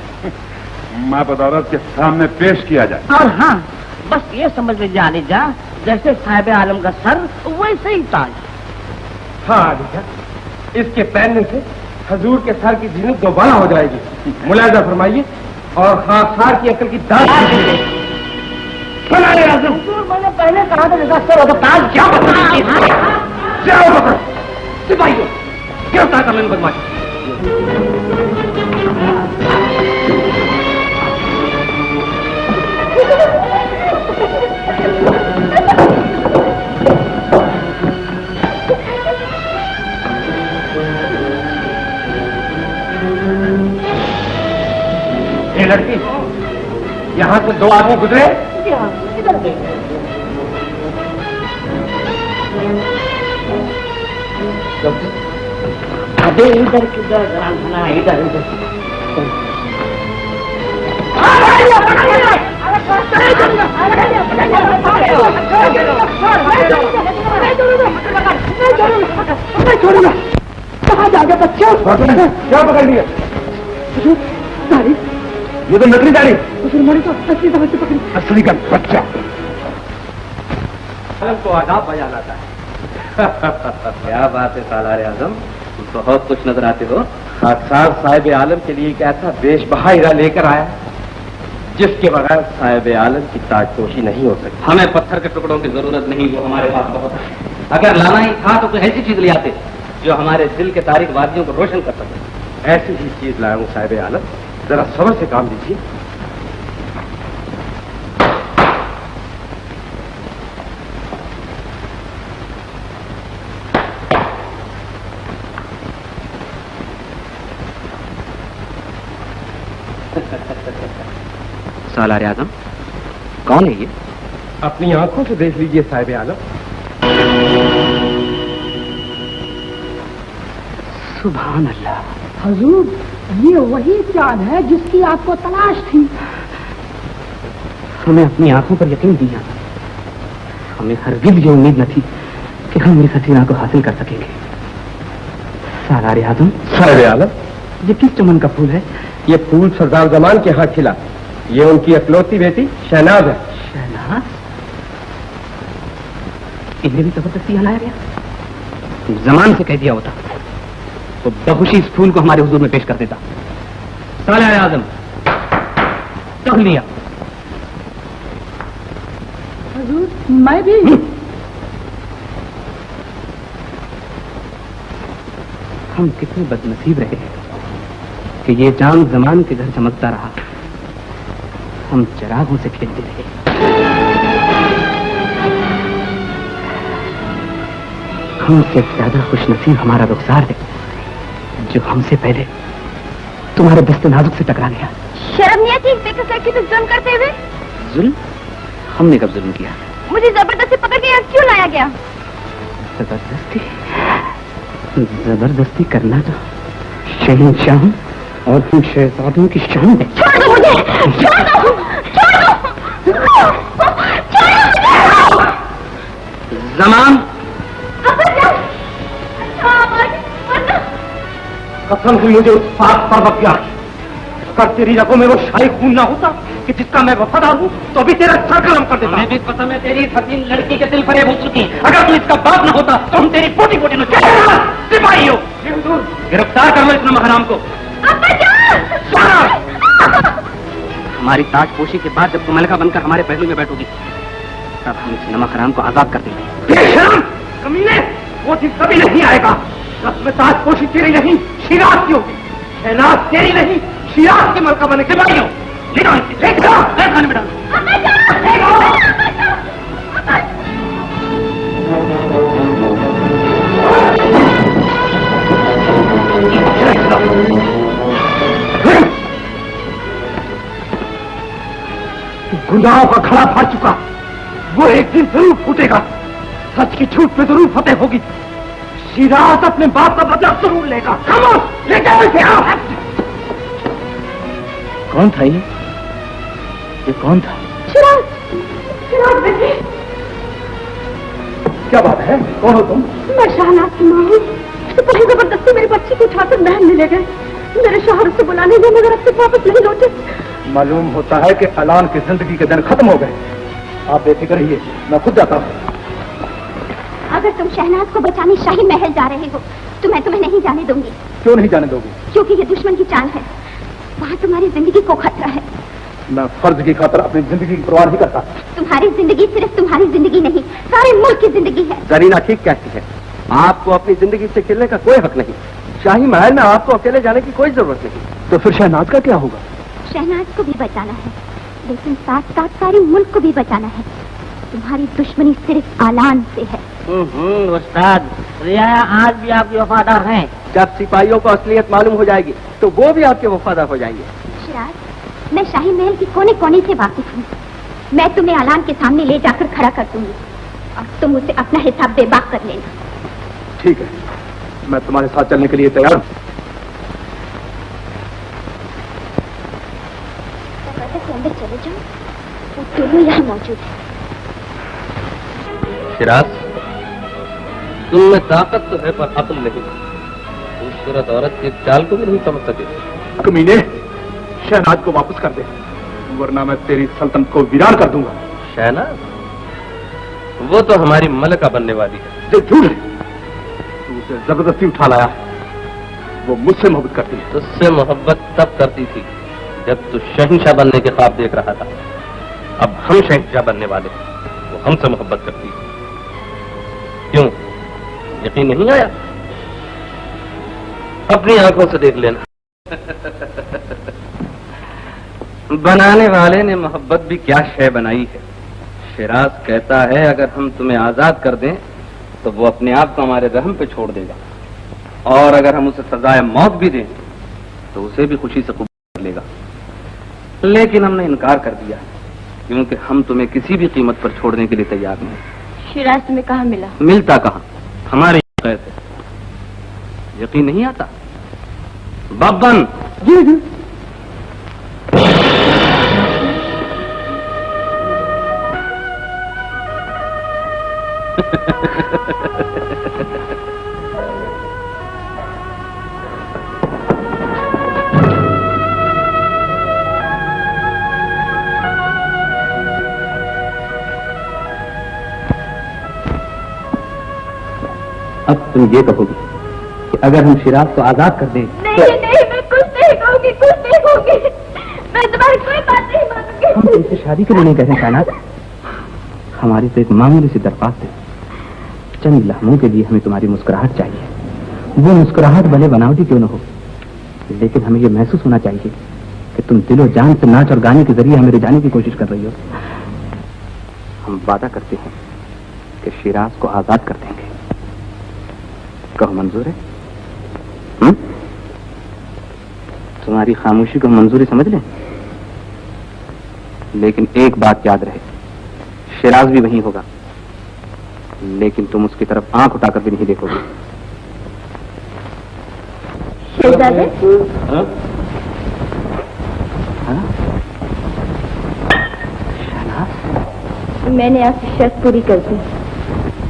माँ बदौलत के सामने पेश किया जाए। और हाँ, बस ये समझ लीजिए आलिजा, जैसे साहिब आलम का सर वैसे ही ताज। हाँ आलिजा, इसके पहनने से हजूर के सर की जीनत दोबारा हो जाएगी। मुलाजा फरमाइए और खाकसार की अकल की दाद दीजिए। बनाए आजम, मैंने पहले कहा था जैसा सर होता ताज क्या जाओ पकड़ो सिपाही को गिरफ्तार कर लेने बदमाश। ये लड़की, यहाँ से 2 आदमी गुजरे। अबे इधर किधर रामखाना, इधर इधर। छोड़ूंगा। कहाँ जागे बच्चे? क्या पकड़ लिया? दाढ़ी, ये तो नकली दाढ़ी। मरी तो असली समझ से पकड़ी। असली का बच्चा। को आदाब बयान आता है। क्या बात है सालारे आजम, बहुत कुछ नजर आते हो। खाकसार साहिब आलम के लिए एक ऐसा बेशबहा हीरा लेकर आया जिसके बगैर साहिब आलम की ताजपोशी नहीं हो सकती। हमें पत्थर के टुकड़ों की जरूरत नहीं, वो हमारे पास बहुत है। अगर लाना ही था तो कोई ऐसी चीज ले आते जो हमारे दिल के तारीख वादियों को रोशन कर सके। ऐसी ही चीज लाया हूँ साहिब आलम, जरा सब्र से काम लीजिए। सालारे आजम, कौन है ये? अपनी आंखों से देख लीजिए साहिब आलम। सुभान अल्लाह। हजूर, ये वही चांद है जिसकी आपको तलाश थी। हमें अपनी आंखों पर यकीन दिया, हमें हरगिज़ ये उम्मीद न थी कि हम इस हसीना को हासिल कर सकेंगे। सालारे आजम, साहिब आलम, ये किस चमन का फूल है? ये फूल सरदार जमान के यहाँ खिला। ये उनकी इकलौती बेटी शहनाज है। शहनाज? इन्हें भी जबरदस्ती लाया गया? जमान से कह दिया होता तो बहुशी इस फूल को हमारे हुजूर में पेश कर देता। सालारे आजम, कह लिया। हजूर, मैं भी। हम कितने बदनसीब रहे कि ये चांद जमान के घर चमकता रहा, हम चिरागों से खेलते रहे। हमसे ज्यादा खुशनसीब हमारा रुखसार है जो हमसे पहले तुम्हारे दस्ते नाजुक से टकरा गया। शर्म नहीं आती बेकस लड़की पे जुल्म करते हुए? जुल्म? हमने कब जुल्म किया? मुझे जबरदस्ती पकड़ के यहाँ क्यों लाया गया? जबरदस्ती? जबरदस्ती करना तो शहंशाह और हम शहजादों की शान है। छोड़ दो मुझे! छोड़ दो! छोड़ दो! छोड़ दो! जमान, अब बच जाओ! वरना कसम हुई मुझे उस पाक पर्वत की आंख। अगर तेरी रगों में वो शाही खून ना होता कि जिसका मैं वफादार हूँ तो अभी तेरा सर कलम कर देता। भी कसम है तेरी हसीन लड़की के दिल फरेब हो चुकी। अगर तू इसका बाप ना होता तो हम तेरी पोटी पोटी न सिपाही हो। गिरफ्तार कर लो इस नमहराम को। हमारी ताजपोशी के बाद जब तुम मलका बनकर हमारे पहलू में बैठोगी तब हम इस नमहराम को आजाद कर देंगे। कमीने, वो दिन कभी नहीं आएगा। रस्म ताजपोशी तेरी नहीं शिराज की होगी। शहनाज तेरी नहीं शिराज के मलका बने के बाई हो। खाने में डालो। गुनाहों का खड़ा फाड़ चुका, वो एक दिन जरूर फूटेगा। सच की झूठ पे जरूर फतेह होगी। शिराज अपने बाप का बदला जरूर लेगा। खामोश, ले जाओ इसे। कौन था ये कौन था? शिराज, शिराज बेटे। क्या बात है? कौन हो तुम? मैं शहनाज की माँ हूँ। सिपाही जबरदस्ती मेरी बच्ची को उठाकर बहन में ले गए। मेरे शोहर से बुलाने गए मगर अब तक वापस नहीं लौटे। मालूम होता है कि अलान की जिंदगी के दिन खत्म हो गए। आप बेफिक्र रहिए, मैं खुद जाता हूँ। अगर तुम शहनाज को बचाने शाही महल जा रहे हो तो मैं तुम्हें नहीं जाने दूंगी। क्यों नहीं जाने दोगी? क्योंकि ये दुश्मन की चाल है। वहाँ तुम्हारी जिंदगी को खतरा है। मैं फर्ज की खातर अपनी जिंदगी की परवाह नहीं करता। तुम्हारी जिंदगी सिर्फ तुम्हारी जिंदगी नहीं, सारे मुल्क की जिंदगी है। जरीना ठीक कहती है। आपको अपनी जिंदगी से खेलने का कोई हक नहीं। शाही महल में आपको अकेले जाने की कोई जरूरत नहीं। तो फिर शहनाज का क्या होगा? शहनाज को भी बचाना है लेकिन साथ साथ सारे मुल्क को भी बचाना है। तुम्हारी दुश्मनी सिर्फ आलान से है। उस्ताद, रियाया आज भी आपकी वफादार हैं। जब सिपाहियों को असलियत मालूम हो जाएगी तो वो भी आपके वफादार हो जाएंगे। शिराज, मैं शाही महल की कोने कोने से वाकिफ हूँ। मैं तुम्हें आलान के सामने ले जाकर खड़ा कर दूंगी और तुम उसे अपना हिसाब बेबाक कर लेना। ठीक है, मैं तुम्हारे साथ चलने के लिए तैयार हूँ। अंदर चले जाओ, वो दोनों यहाँ मौजूद है। शिराज, तुम में ताकत तो है पर अक्ल नहीं। खूबसूरत औरत की चाल को भी नहीं समझ सके। कमीने, शहनाज को वापस कर दे वरना मैं तेरी सल्तनत को वीरान कर दूंगा। शहनाज? वो तो हमारी मलका बनने वाली है। जो झूठ है, तू उसे जबरदस्ती उठा लाया। वो मुझसे मोहब्बत करती है। तुझसे मोहब्बत तब करती थी जब तू शहंशाह बनने के ख्वाब देख रहा था। अब हम शहंशाह बनने वाले, वो हमसे मोहब्बत करती है। क्यों, यकीन नहीं आया? अपनी आंखों से देख लेना। बनाने वाले ने मोहब्बत भी क्या शय बनाई है। शिराज कहता है अगर हम तुम्हें आजाद कर दें तो वो अपने आप को हमारे रहम पे छोड़ देगा, और अगर हम उसे सजाए मौत भी दें तो उसे भी खुशी से कबूल कर लेगा। लेकिन हमने इनकार कर दिया क्योंकि हम तुम्हें किसी भी कीमत पर छोड़ने के लिए तैयार नहीं। शिराज तुम्हें कहाँ मिला? मिलता कहाँ, हमारे खैर से। यकीन नहीं आता? बब्बन, अब तुम ये कहोगी कि अगर हम शिराज को आजाद कर दें नहीं, नहीं, मैं कुछ नहीं कहूंगी, कुछ नहीं कहूंगी। मैं तुम्हारी कोई बात नहीं मानूंगी। हम तुमसे शादी के लिए नहीं कह रहे कायनात। हमारी तो एक मामूली सी दरख्वास्त है। चंद लम्हों के लिए हमें तुम्हारी मुस्कुराहट चाहिए। वो मुस्कुराहट भले बनावटी क्यों न हो, लेकिन हमें ये महसूस होना चाहिए कि तुम दिलो जान से नाच और गाने के जरिए हमें रिझाने की कोशिश कर रही हो। हम वादा करते हैं कि शिराज को आजाद कर देंगे। कहो मंजूर है? तुम्हारी खामोशी को मंजूरी समझ लें, लेकिन एक बात याद रहे, शिराज भी वहीं होगा, लेकिन तुम उसकी तरफ आंख उठाकर भी नहीं देखोगे। शहजादे, मैंने आपकी शर्त पूरी कर दी।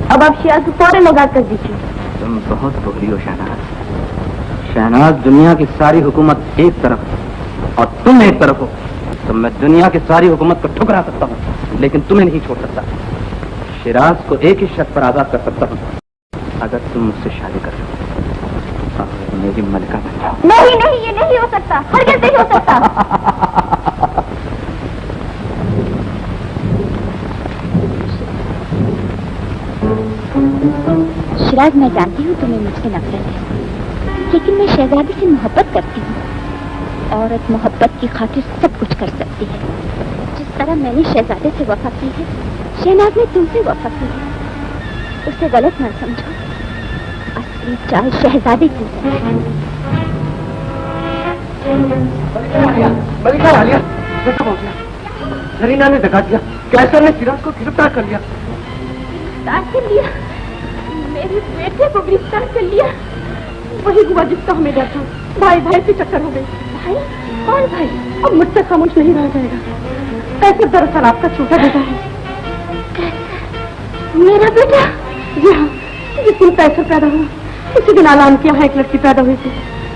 अब आप शिराज को फौरन आजाद कर दीजिए। तुम बहुत भोली हो शहनाज। शहनाज, दुनिया की सारी हुकूमत एक तरफ और तुम एक तरफ हो, तो मैं दुनिया की सारी हुकूमत को ठुकरा सकता हूँ, लेकिन तुम्हें नहीं छोड़ सकता। शिराज को एक ही शर्त पर आजाद कर सकता हूँ, अगर तुम मुझसे शादी कर लो और मेरी मलिका बन जाओ। नहीं नहीं, ये नहीं हो सकता, हरगिज़ नहीं हो सकता। शिराज, मैं जानती हूँ तुम्हें मुझसे नफरत है, लेकिन मैं शहजादी से मोहब्बत करती हूँ। औरत मोहब्बत की खातिर सब कुछ कर सकती है। जिस तरह मैंने शहजादे से वफा की है, शहनाज ने तुमसे वफा की है। उसे गलत न समझो, असली चाल शहजादी की है। मलिका आलिया, कैसा पहुंच गया? जरीना ने धक्का दिया, कैसर ने सिराज को गिरफ्तार कर लिया। गिरफ्तार कर लिया? मेरे बेटे को गिरफ्तार कर लिया? वही हुआ जिसका हमें डर था। भाई भाई से चक्कर हो गई। भाई? कौन भाई? अब मुझसे खामोश नहीं रह जाएगा। कैसे दरअसल आपका छोटा बेटा है। मेरा बेटा? जी हाँ, जिस दिन कैसे पैदा हुआ उसी दिन ऐलान किया है एक लड़की पैदा हुई थी।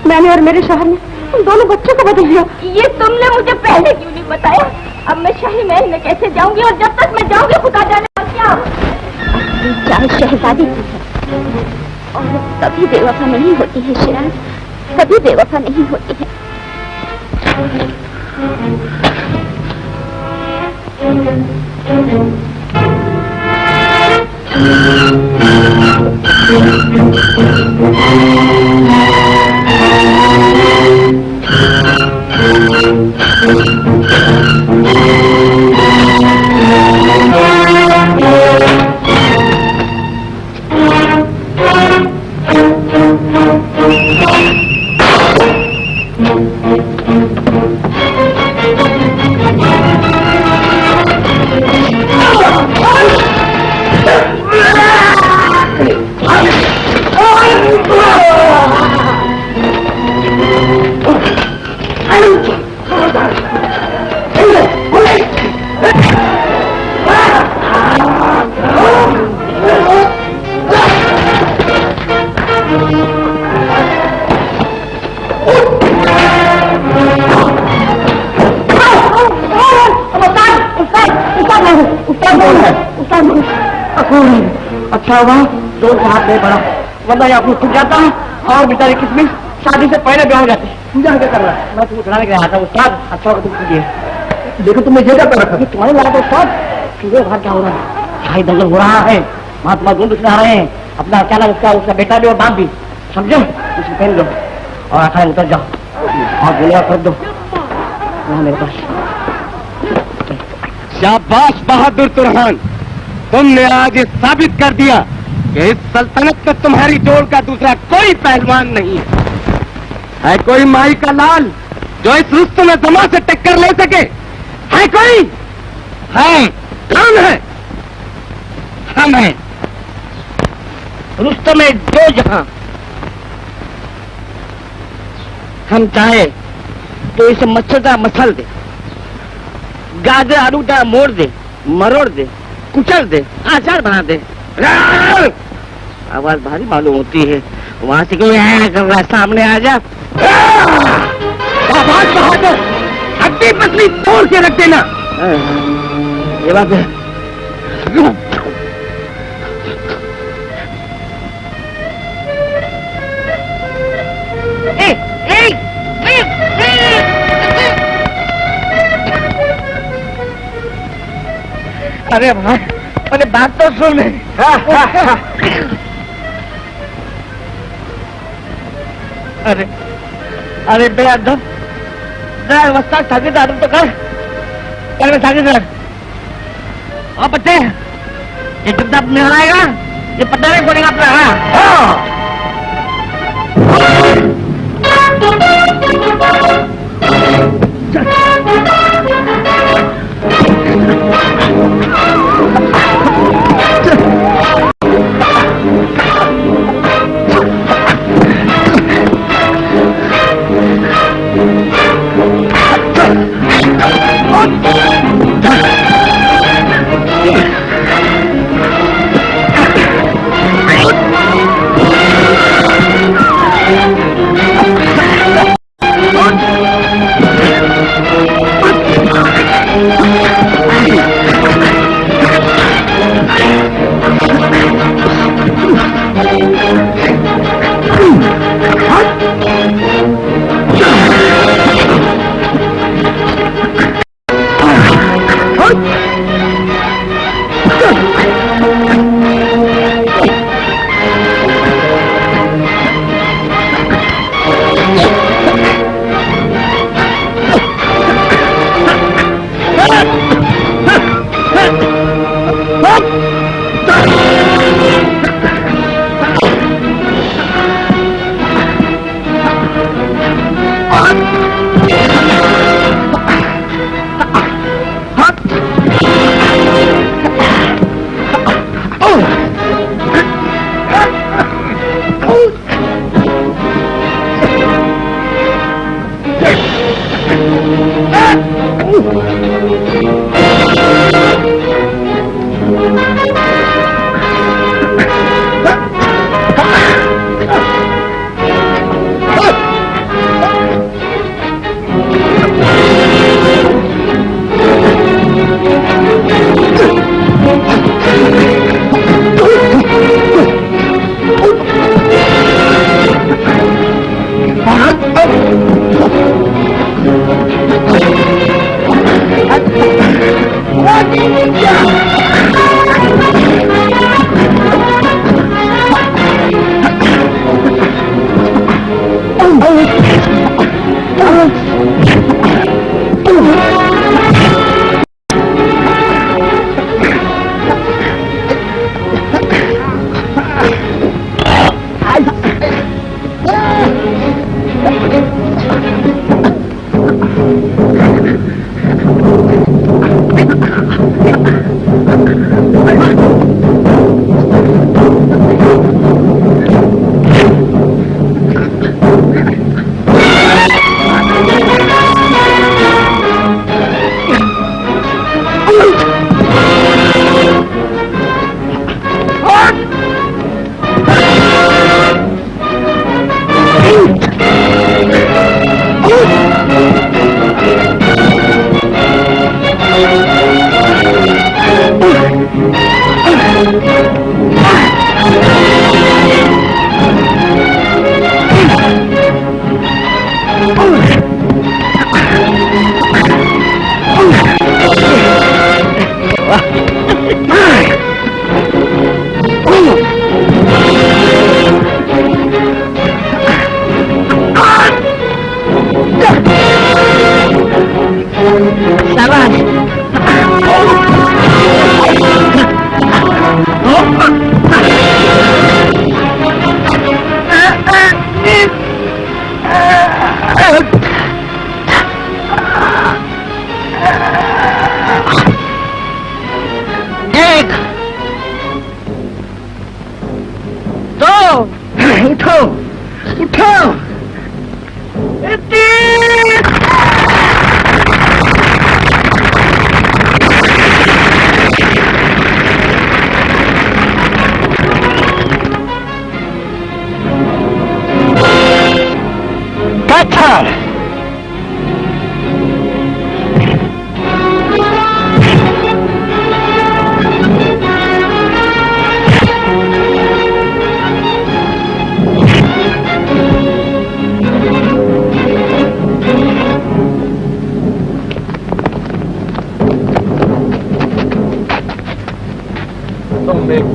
मैंने और मेरे शहर ने उन दोनों बच्चों को बदल दिया। ये तुमने मुझे पहले क्यों नहीं बताया? अब मैं शाही महल में कैसे जाऊंगी, और जब तक मैं जाऊंगी खुदा जाने और क्या। चाहे शहजादी की है, और कभी बेवफा नहीं होती है शिराज, कभी बेवफा नहीं होती है। अच्छा हुआ दो हाथ नहीं पड़ा, वरना यहाँ खुद जाता और बेचारी किस्मत शादी से पहले ब्याह हो जाती। पूजा क्या कर रहा है? मैं तुमको सुनाने के लिए आया था उस्ताद। अच्छा होगा तुम कीजिए। देखो तुमने ये क्या कर रखा है? तुम्हारे लायक उस्ताद सीधे बाहर क्या हो रहा है? शाही दंगल हो रहा है, महात्मा ढूंढ आ रहे हैं। अपना अचानक उसका बेटा भी और बाप भी, समझो? उसको पहन लो और अखाड़े उतर जाओ और गोलियां कर दो वहाँ मेरे पास। शाबाश बहादुर तुरहान, तुमने आज ये साबित कर दिया कि इस सल्तनत में तुम्हारी जोड़ का दूसरा कोई पहलवान नहीं है। कोई माई का लाल जो इस रुस्तम जमा से टक्कर ले सके? है कोई? है। कौन है? हम हैं। रुस्तम दो जहां। हम चाहे तो इसे मच्छरदा मसल दे, गाजर आलूदा मोड़ दे, मरोड़ दे, कुचल दे, आचार बना दे। आवाज भारी मालूम होती है, वहां से क्यों आया कर रहा है? सामने आ जा। आवाज बहादुर, हड्डी पसली तोड़ के रख देना। ये बात है। अरे भाई, अरे बात तो सुन। अरे अरे बेअदब, अवस्था सागीदार तो कर सागीदार। और बच्चे, ये चुपचाप में आएगा, ये पता नहीं बोलेगा अपना।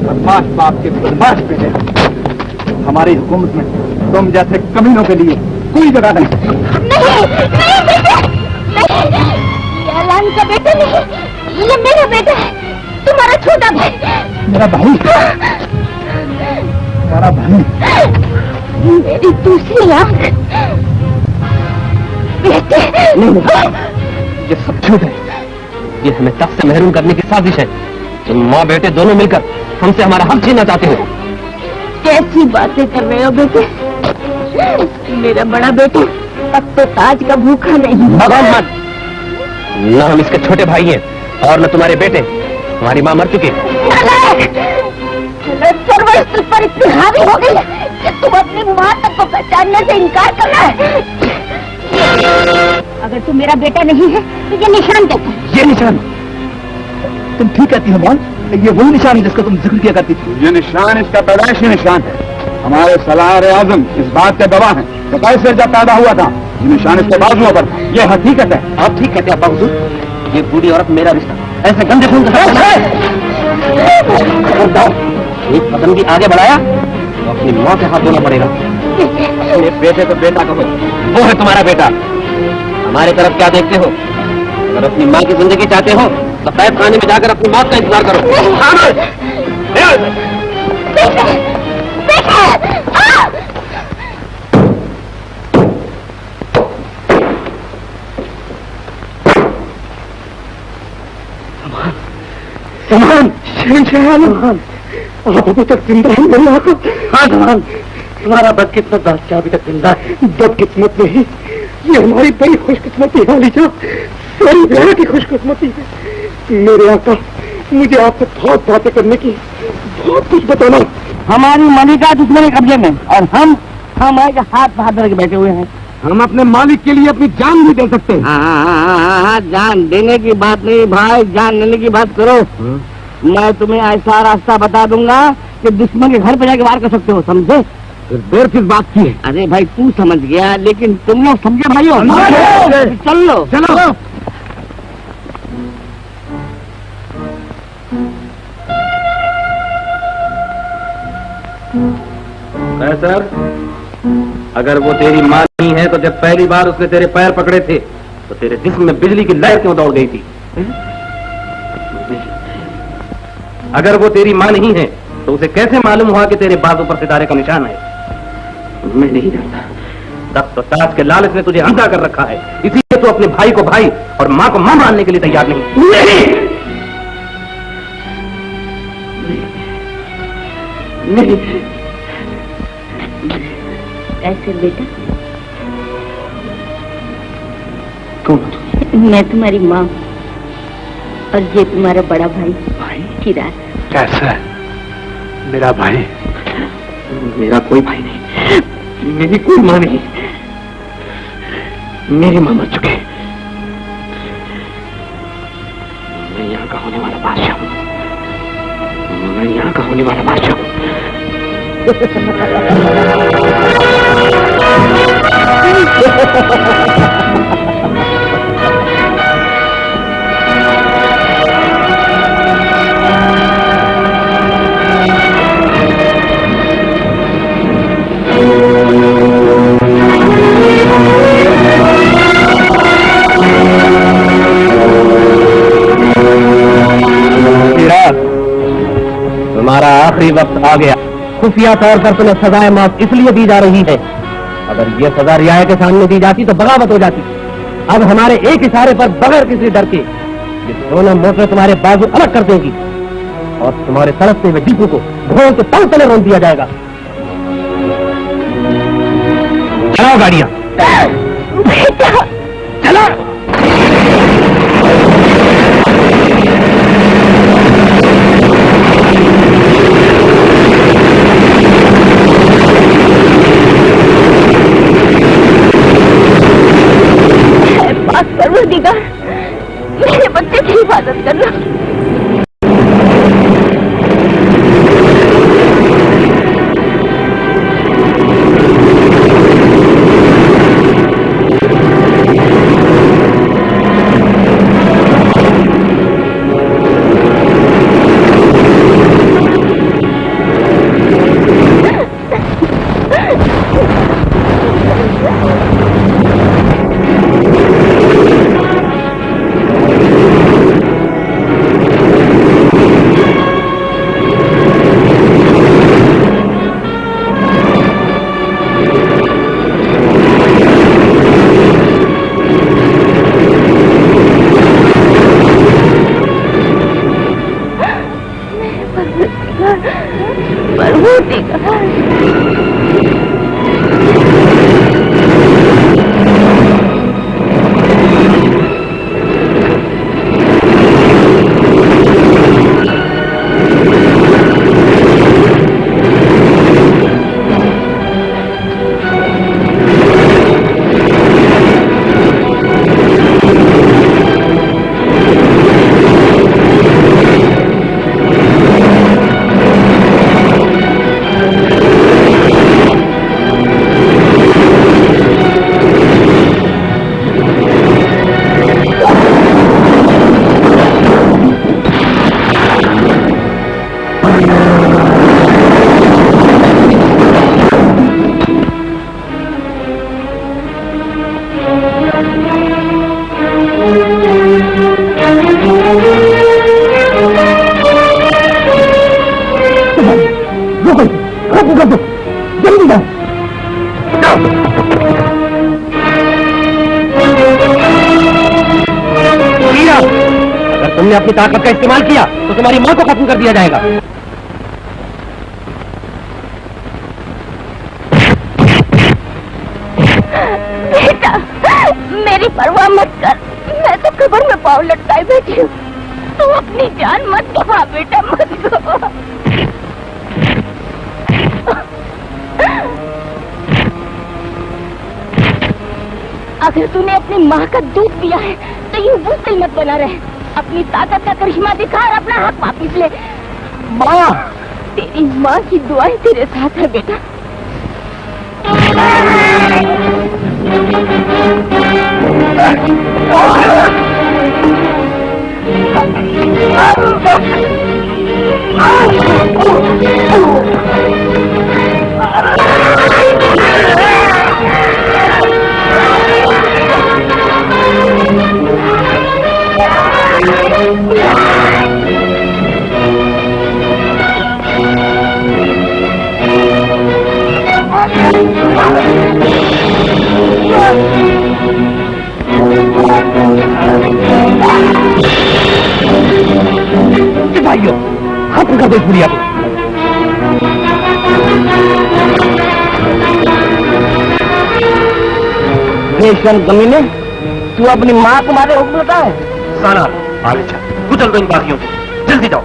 बदमाश बाप के बदमाश बेटे, हमारी हुकूमत में तुम जैसे कमीनों के लिए कोई जगह नहीं। नहीं, नहीं बेटे, नहीं, ये अलान का बेटा नहीं, ये मेरा बेटा है, तुम्हारा छोटा भाई। मेरा भाई? तुम्हारा भाई? मेरी दूसरी आंख बेटे। नहीं, ये सब झूठ है। ये हमें तख्त से महरूम करने की साजिश है। तुम माँ बेटे दोनों मिलकर हमसे हमारा हक छीनना चाहते हो। कैसी बातें कर रहे हो बेटे? मेरा बड़ा बेटा अब तो ताज का भूखा नहीं। भगवान, न हम इसके छोटे भाई हैं और न तुम्हारे बेटे। हमारी माँ मर चुकी। सर्वस्व तुझ पर इतनी हावी हो गई कि तुम अपनी माँ तक को पहचानने से इनकार कर रहा है। अगर तू मेरा बेटा नहीं है तो ये निशान देखो। ये निशान? तुम ठीक कहती हो मौन, ये वही निशान है जिसका तुम जिक्र किया करती थी। ये निशान इसका पैदाइशी निशान है। हमारे सलार आजम इस बात के गवाह हैं कि कैसे जब पैदा हुआ था ये निशान इसके बाजुओं पर। ये हकीकत है। आप ठीक कहते हैं बाबूजी। ये बूढ़ी औरत मेरा रिश्ता ऐसे गंदे खून का एक कदम भी आगे बढ़ाया तो अपनी माँ के हाथ धोना पड़ेगा। अपने बेटे को बेटा कहो, वो है तुम्हारा बेटा। हमारे तरफ क्या देखते हो? अगर अपनी माँ की जिंदगी चाहते हो तो कैद खाने में जाकर अपनी मौत का इंतजार करो। समान, आप अभी तक जिंदा हैं मेरे आका? हाँ समान, तुम्हारा बदकिस्मत बादशाह अभी तक जिंदा है। बदकिस्मत नहीं, ये हमारी बड़ी खुशकिस्मती है लीजा, सारी दुनिया की खुशकिस्मती है। मेरे आका, मुझे आपसे बहुत बातें करने की, बहुत कुछ बताना। हमारी मलिका दुश्मन कब्जे में और हम हमारे हाथ बाहर धर के बैठे हुए हैं। हम अपने मालिक के लिए अपनी जान भी दे सकते हैं। हाँ, जान देने की बात नहीं भाई, जान लेने की बात करो। मैं तुम्हें ऐसा रास्ता बता दूंगा कि दुश्मन के घर पे जाके वार कर सकते हो, समझे? फिर देर किस बात की है? अरे भाई तू समझ गया, लेकिन तुम लोग समझे भाई हो। चल लो चलो। सर अगर वो तेरी माँ नहीं है तो जब पहली बार उसने तेरे पैर पकड़े थे तो तेरे जिस्म में बिजली की लहर क्यों दौड़ गई थी? अगर वो तेरी माँ नहीं है तो उसे कैसे मालूम हुआ कि तेरे बाजू पर सितारे का निशान है? मैं नहीं जानता। तब तो ताज के लालच ने तुझे अंधा कर रखा है, इसीलिए तू अपने भाई को भाई और माँ को माँ मानने के लिए तैयार नहीं। नहीं ऐसे बेटा, कौन? मैं तुम्हारी माँ और ये तुम्हारा बड़ा भाई किरार। कैसा है मेरा भाई? मेरा कोई भाई नहीं, मेरी कोई माँ नहीं, मेरी माँ मर चुके। मैं यहाँ का होने वाला बादशाह हूँ, मैं यहाँ का होने वाला बादशाह हूँ। तुम्हारा आखिरी वक्त आ गया। खुफिया तौर पर तुम्हें सजाए मौत इसलिए दी जा रही है। अगर ये सजा रियाया के सामने दी जाती तो बगावत हो जाती। अब हमारे एक इशारे पर बगैर किसी डर के ये दोनों मोटरें तुम्हारे बाजू अलग कर देंगी और तुम्हारे तड़पते हुए दीपू को घोड़ के तंग तले रोक दिया जाएगा। चलाओ गाड़ियां, चलो। परवरदिगार, मेरे बच्चे की हिफाजत करना। अगर तुमने अपनी ताकत का इस्तेमाल किया तो तुम्हारी मां को खत्म कर दिया जाएगा। बेटा, मेरी परवाह मत कर, मैं तो कब्र में पाँव लटकाए बैठी हूँ। तू अपनी जान मत गवा बेटा, मत गवा। अगर तूने अपनी माँ का दूध पिया है तो यूं बुज़दिल मत बना रहे। अपनी ताकत का करिश्मा दिखा और अपना हक वापिस ले। माँ, तेरी माँ की दुआएं तेरे साथ है बेटा। सिपाहियों, खत्म कर दो इस बुढ़िया को। कमीने, तू अपनी माँ को मारे हुक्म देता है? साला आगे चल, कुचल दो इन बागियों को, जल्दी जाओ।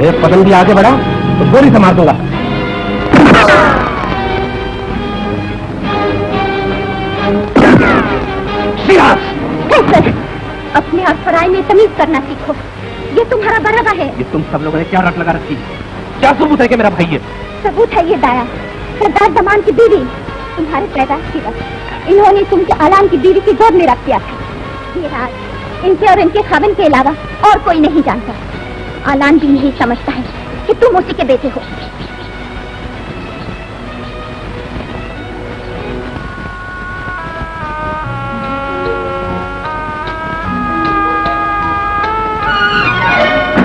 एक पतंग भी आगे बढ़ा तो गोली से मार दूंगा। अपने आप पढ़ाई में तमीज करना सीखो, ये तुम्हारा बराबा है। ये तुम सब लोगों ने क्या रट लगा रखी है? क्या सबूत है कि मेरा भाई है? सबूत है ये दाया, सरदार दमान की बीवी, तुम्हारे पैदाश की वक्त इन्होंने तुमके आलाम की बीवी की गोद में रख दिया था। ये राज इनके और इनके खाविन के अलावा और कोई नहीं जानता। आलाम भी यही समझता है कि तुम उसी के बेटे हो।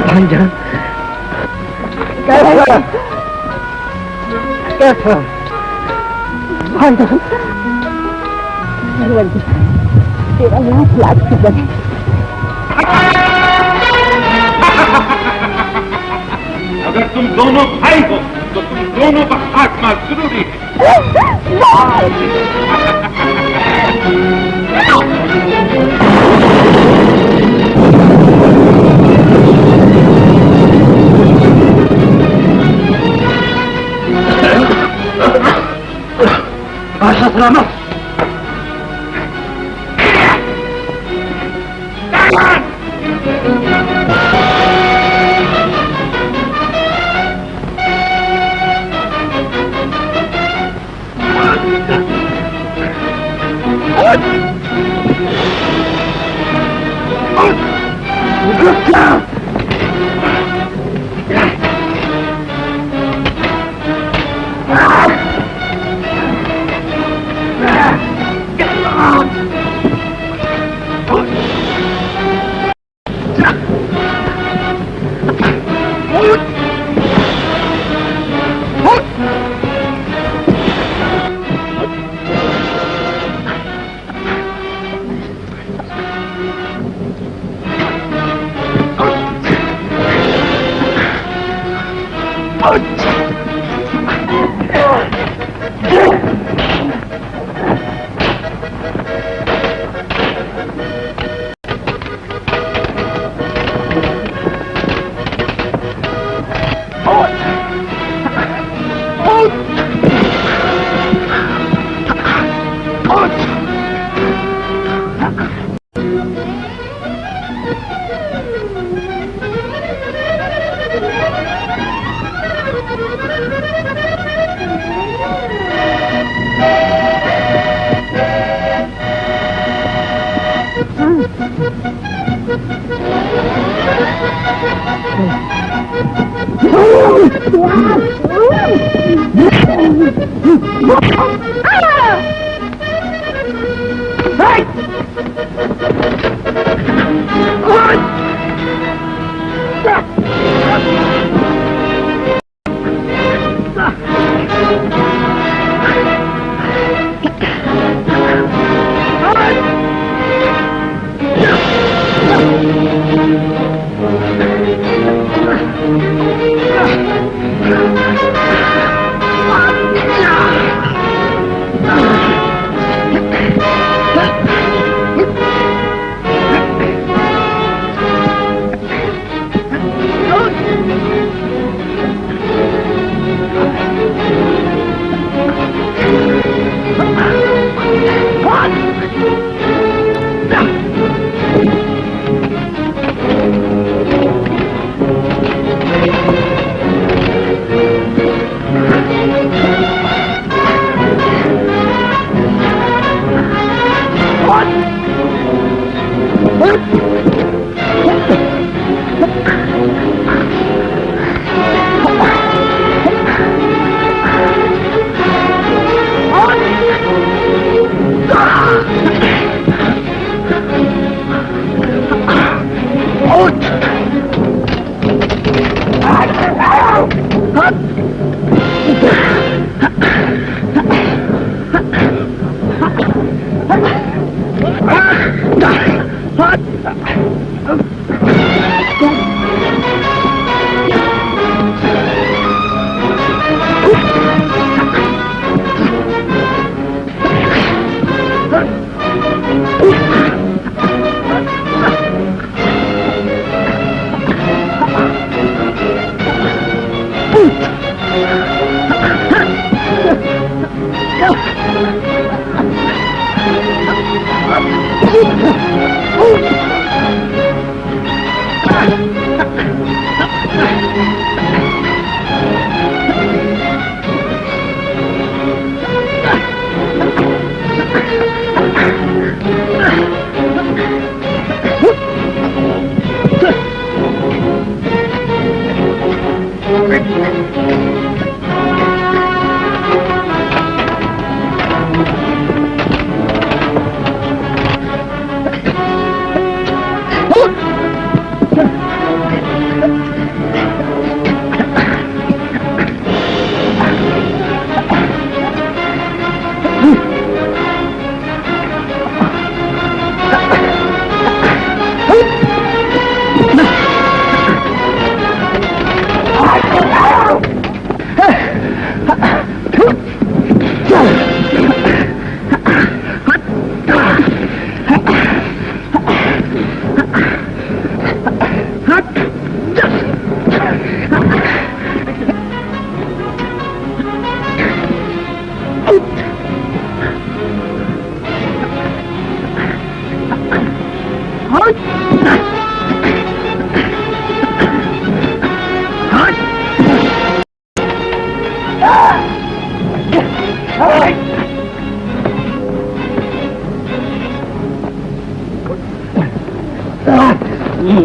भाईजान, कैसा भाईजान? तेरा लाख लाख शुक्र है। अगर तुम दोनों भाई हो तो तुम दोनों का खात्मा जरूरी है। आशा सलामत।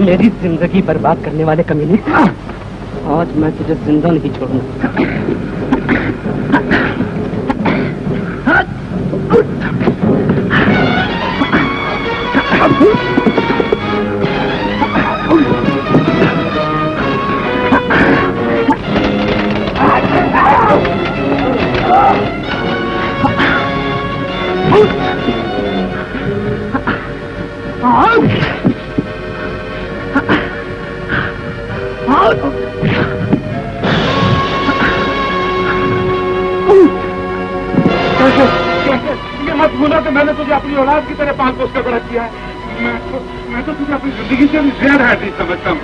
मेरी जिंदगी बर्बाद करने वाले कमीने, आज मैं तुझे जिंदा नहीं छोड़ूंगा। ये मत भूलो कि मैंने तुझे अपनी औलाद की तरह पाल पोस कर बड़ा किया है। मैं तो तुझे अपनी जिंदगी से भी ज्यादा है समझता हूँ।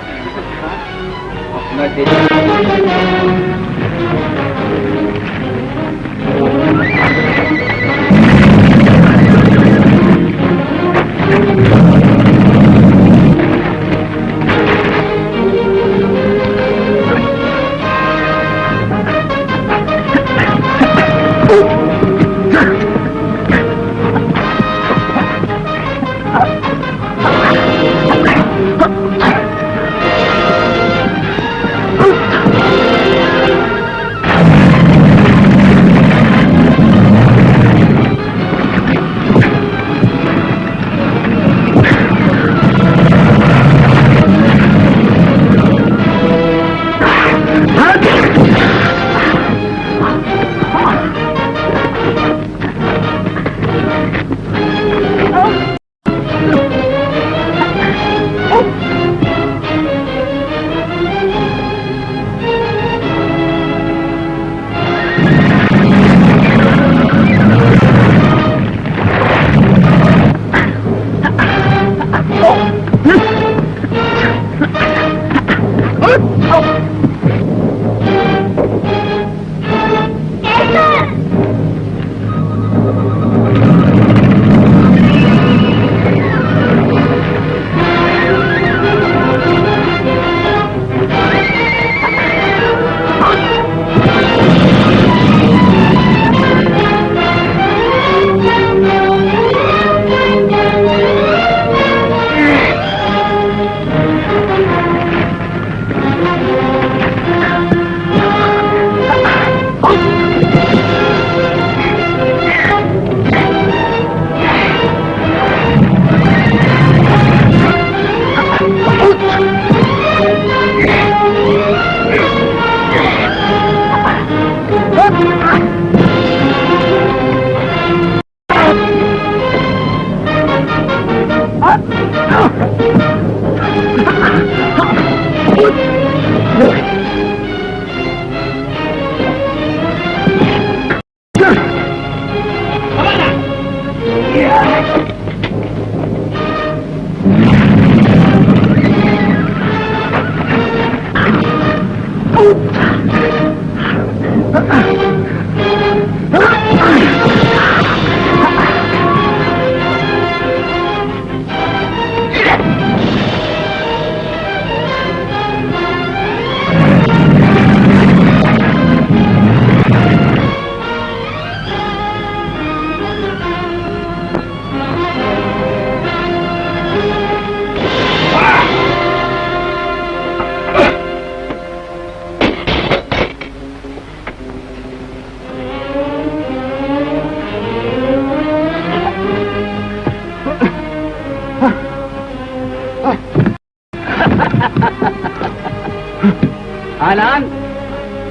आलान,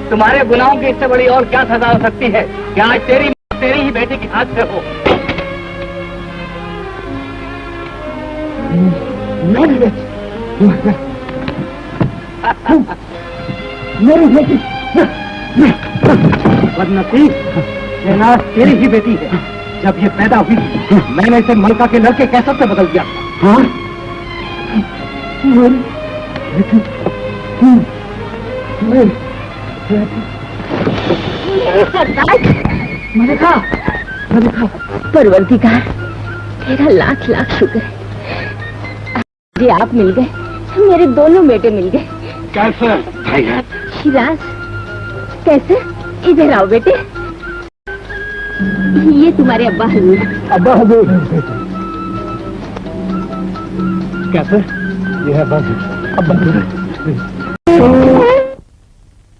तुम्हारे गुनाहों की इससे बड़ी और क्या सजा हो सकती है कि आज तेरी ही बेटी की हाथ से हो। मेरी बेटी बदनसीब, शहनाज तेरी ही बेटी है। जब ये पैदा हुई मैंने इसे मलका के लड़के कैसर से बदल दिया। हाँ? मेरी बेटी, मेरी बेटी। मलिका, मलिका। परवरदिगार, तेरा लाख लाख शुक्र है। जी आप मिल गए, मेरे दोनों बेटे मिल गए। कैसे भैया? शिराज, कैसे? इधर आओ बेटे। ये तुम्हारे अब्बा हजूर। अब्बा हजूर। कैसे? ये है बस अब्बा हजूर।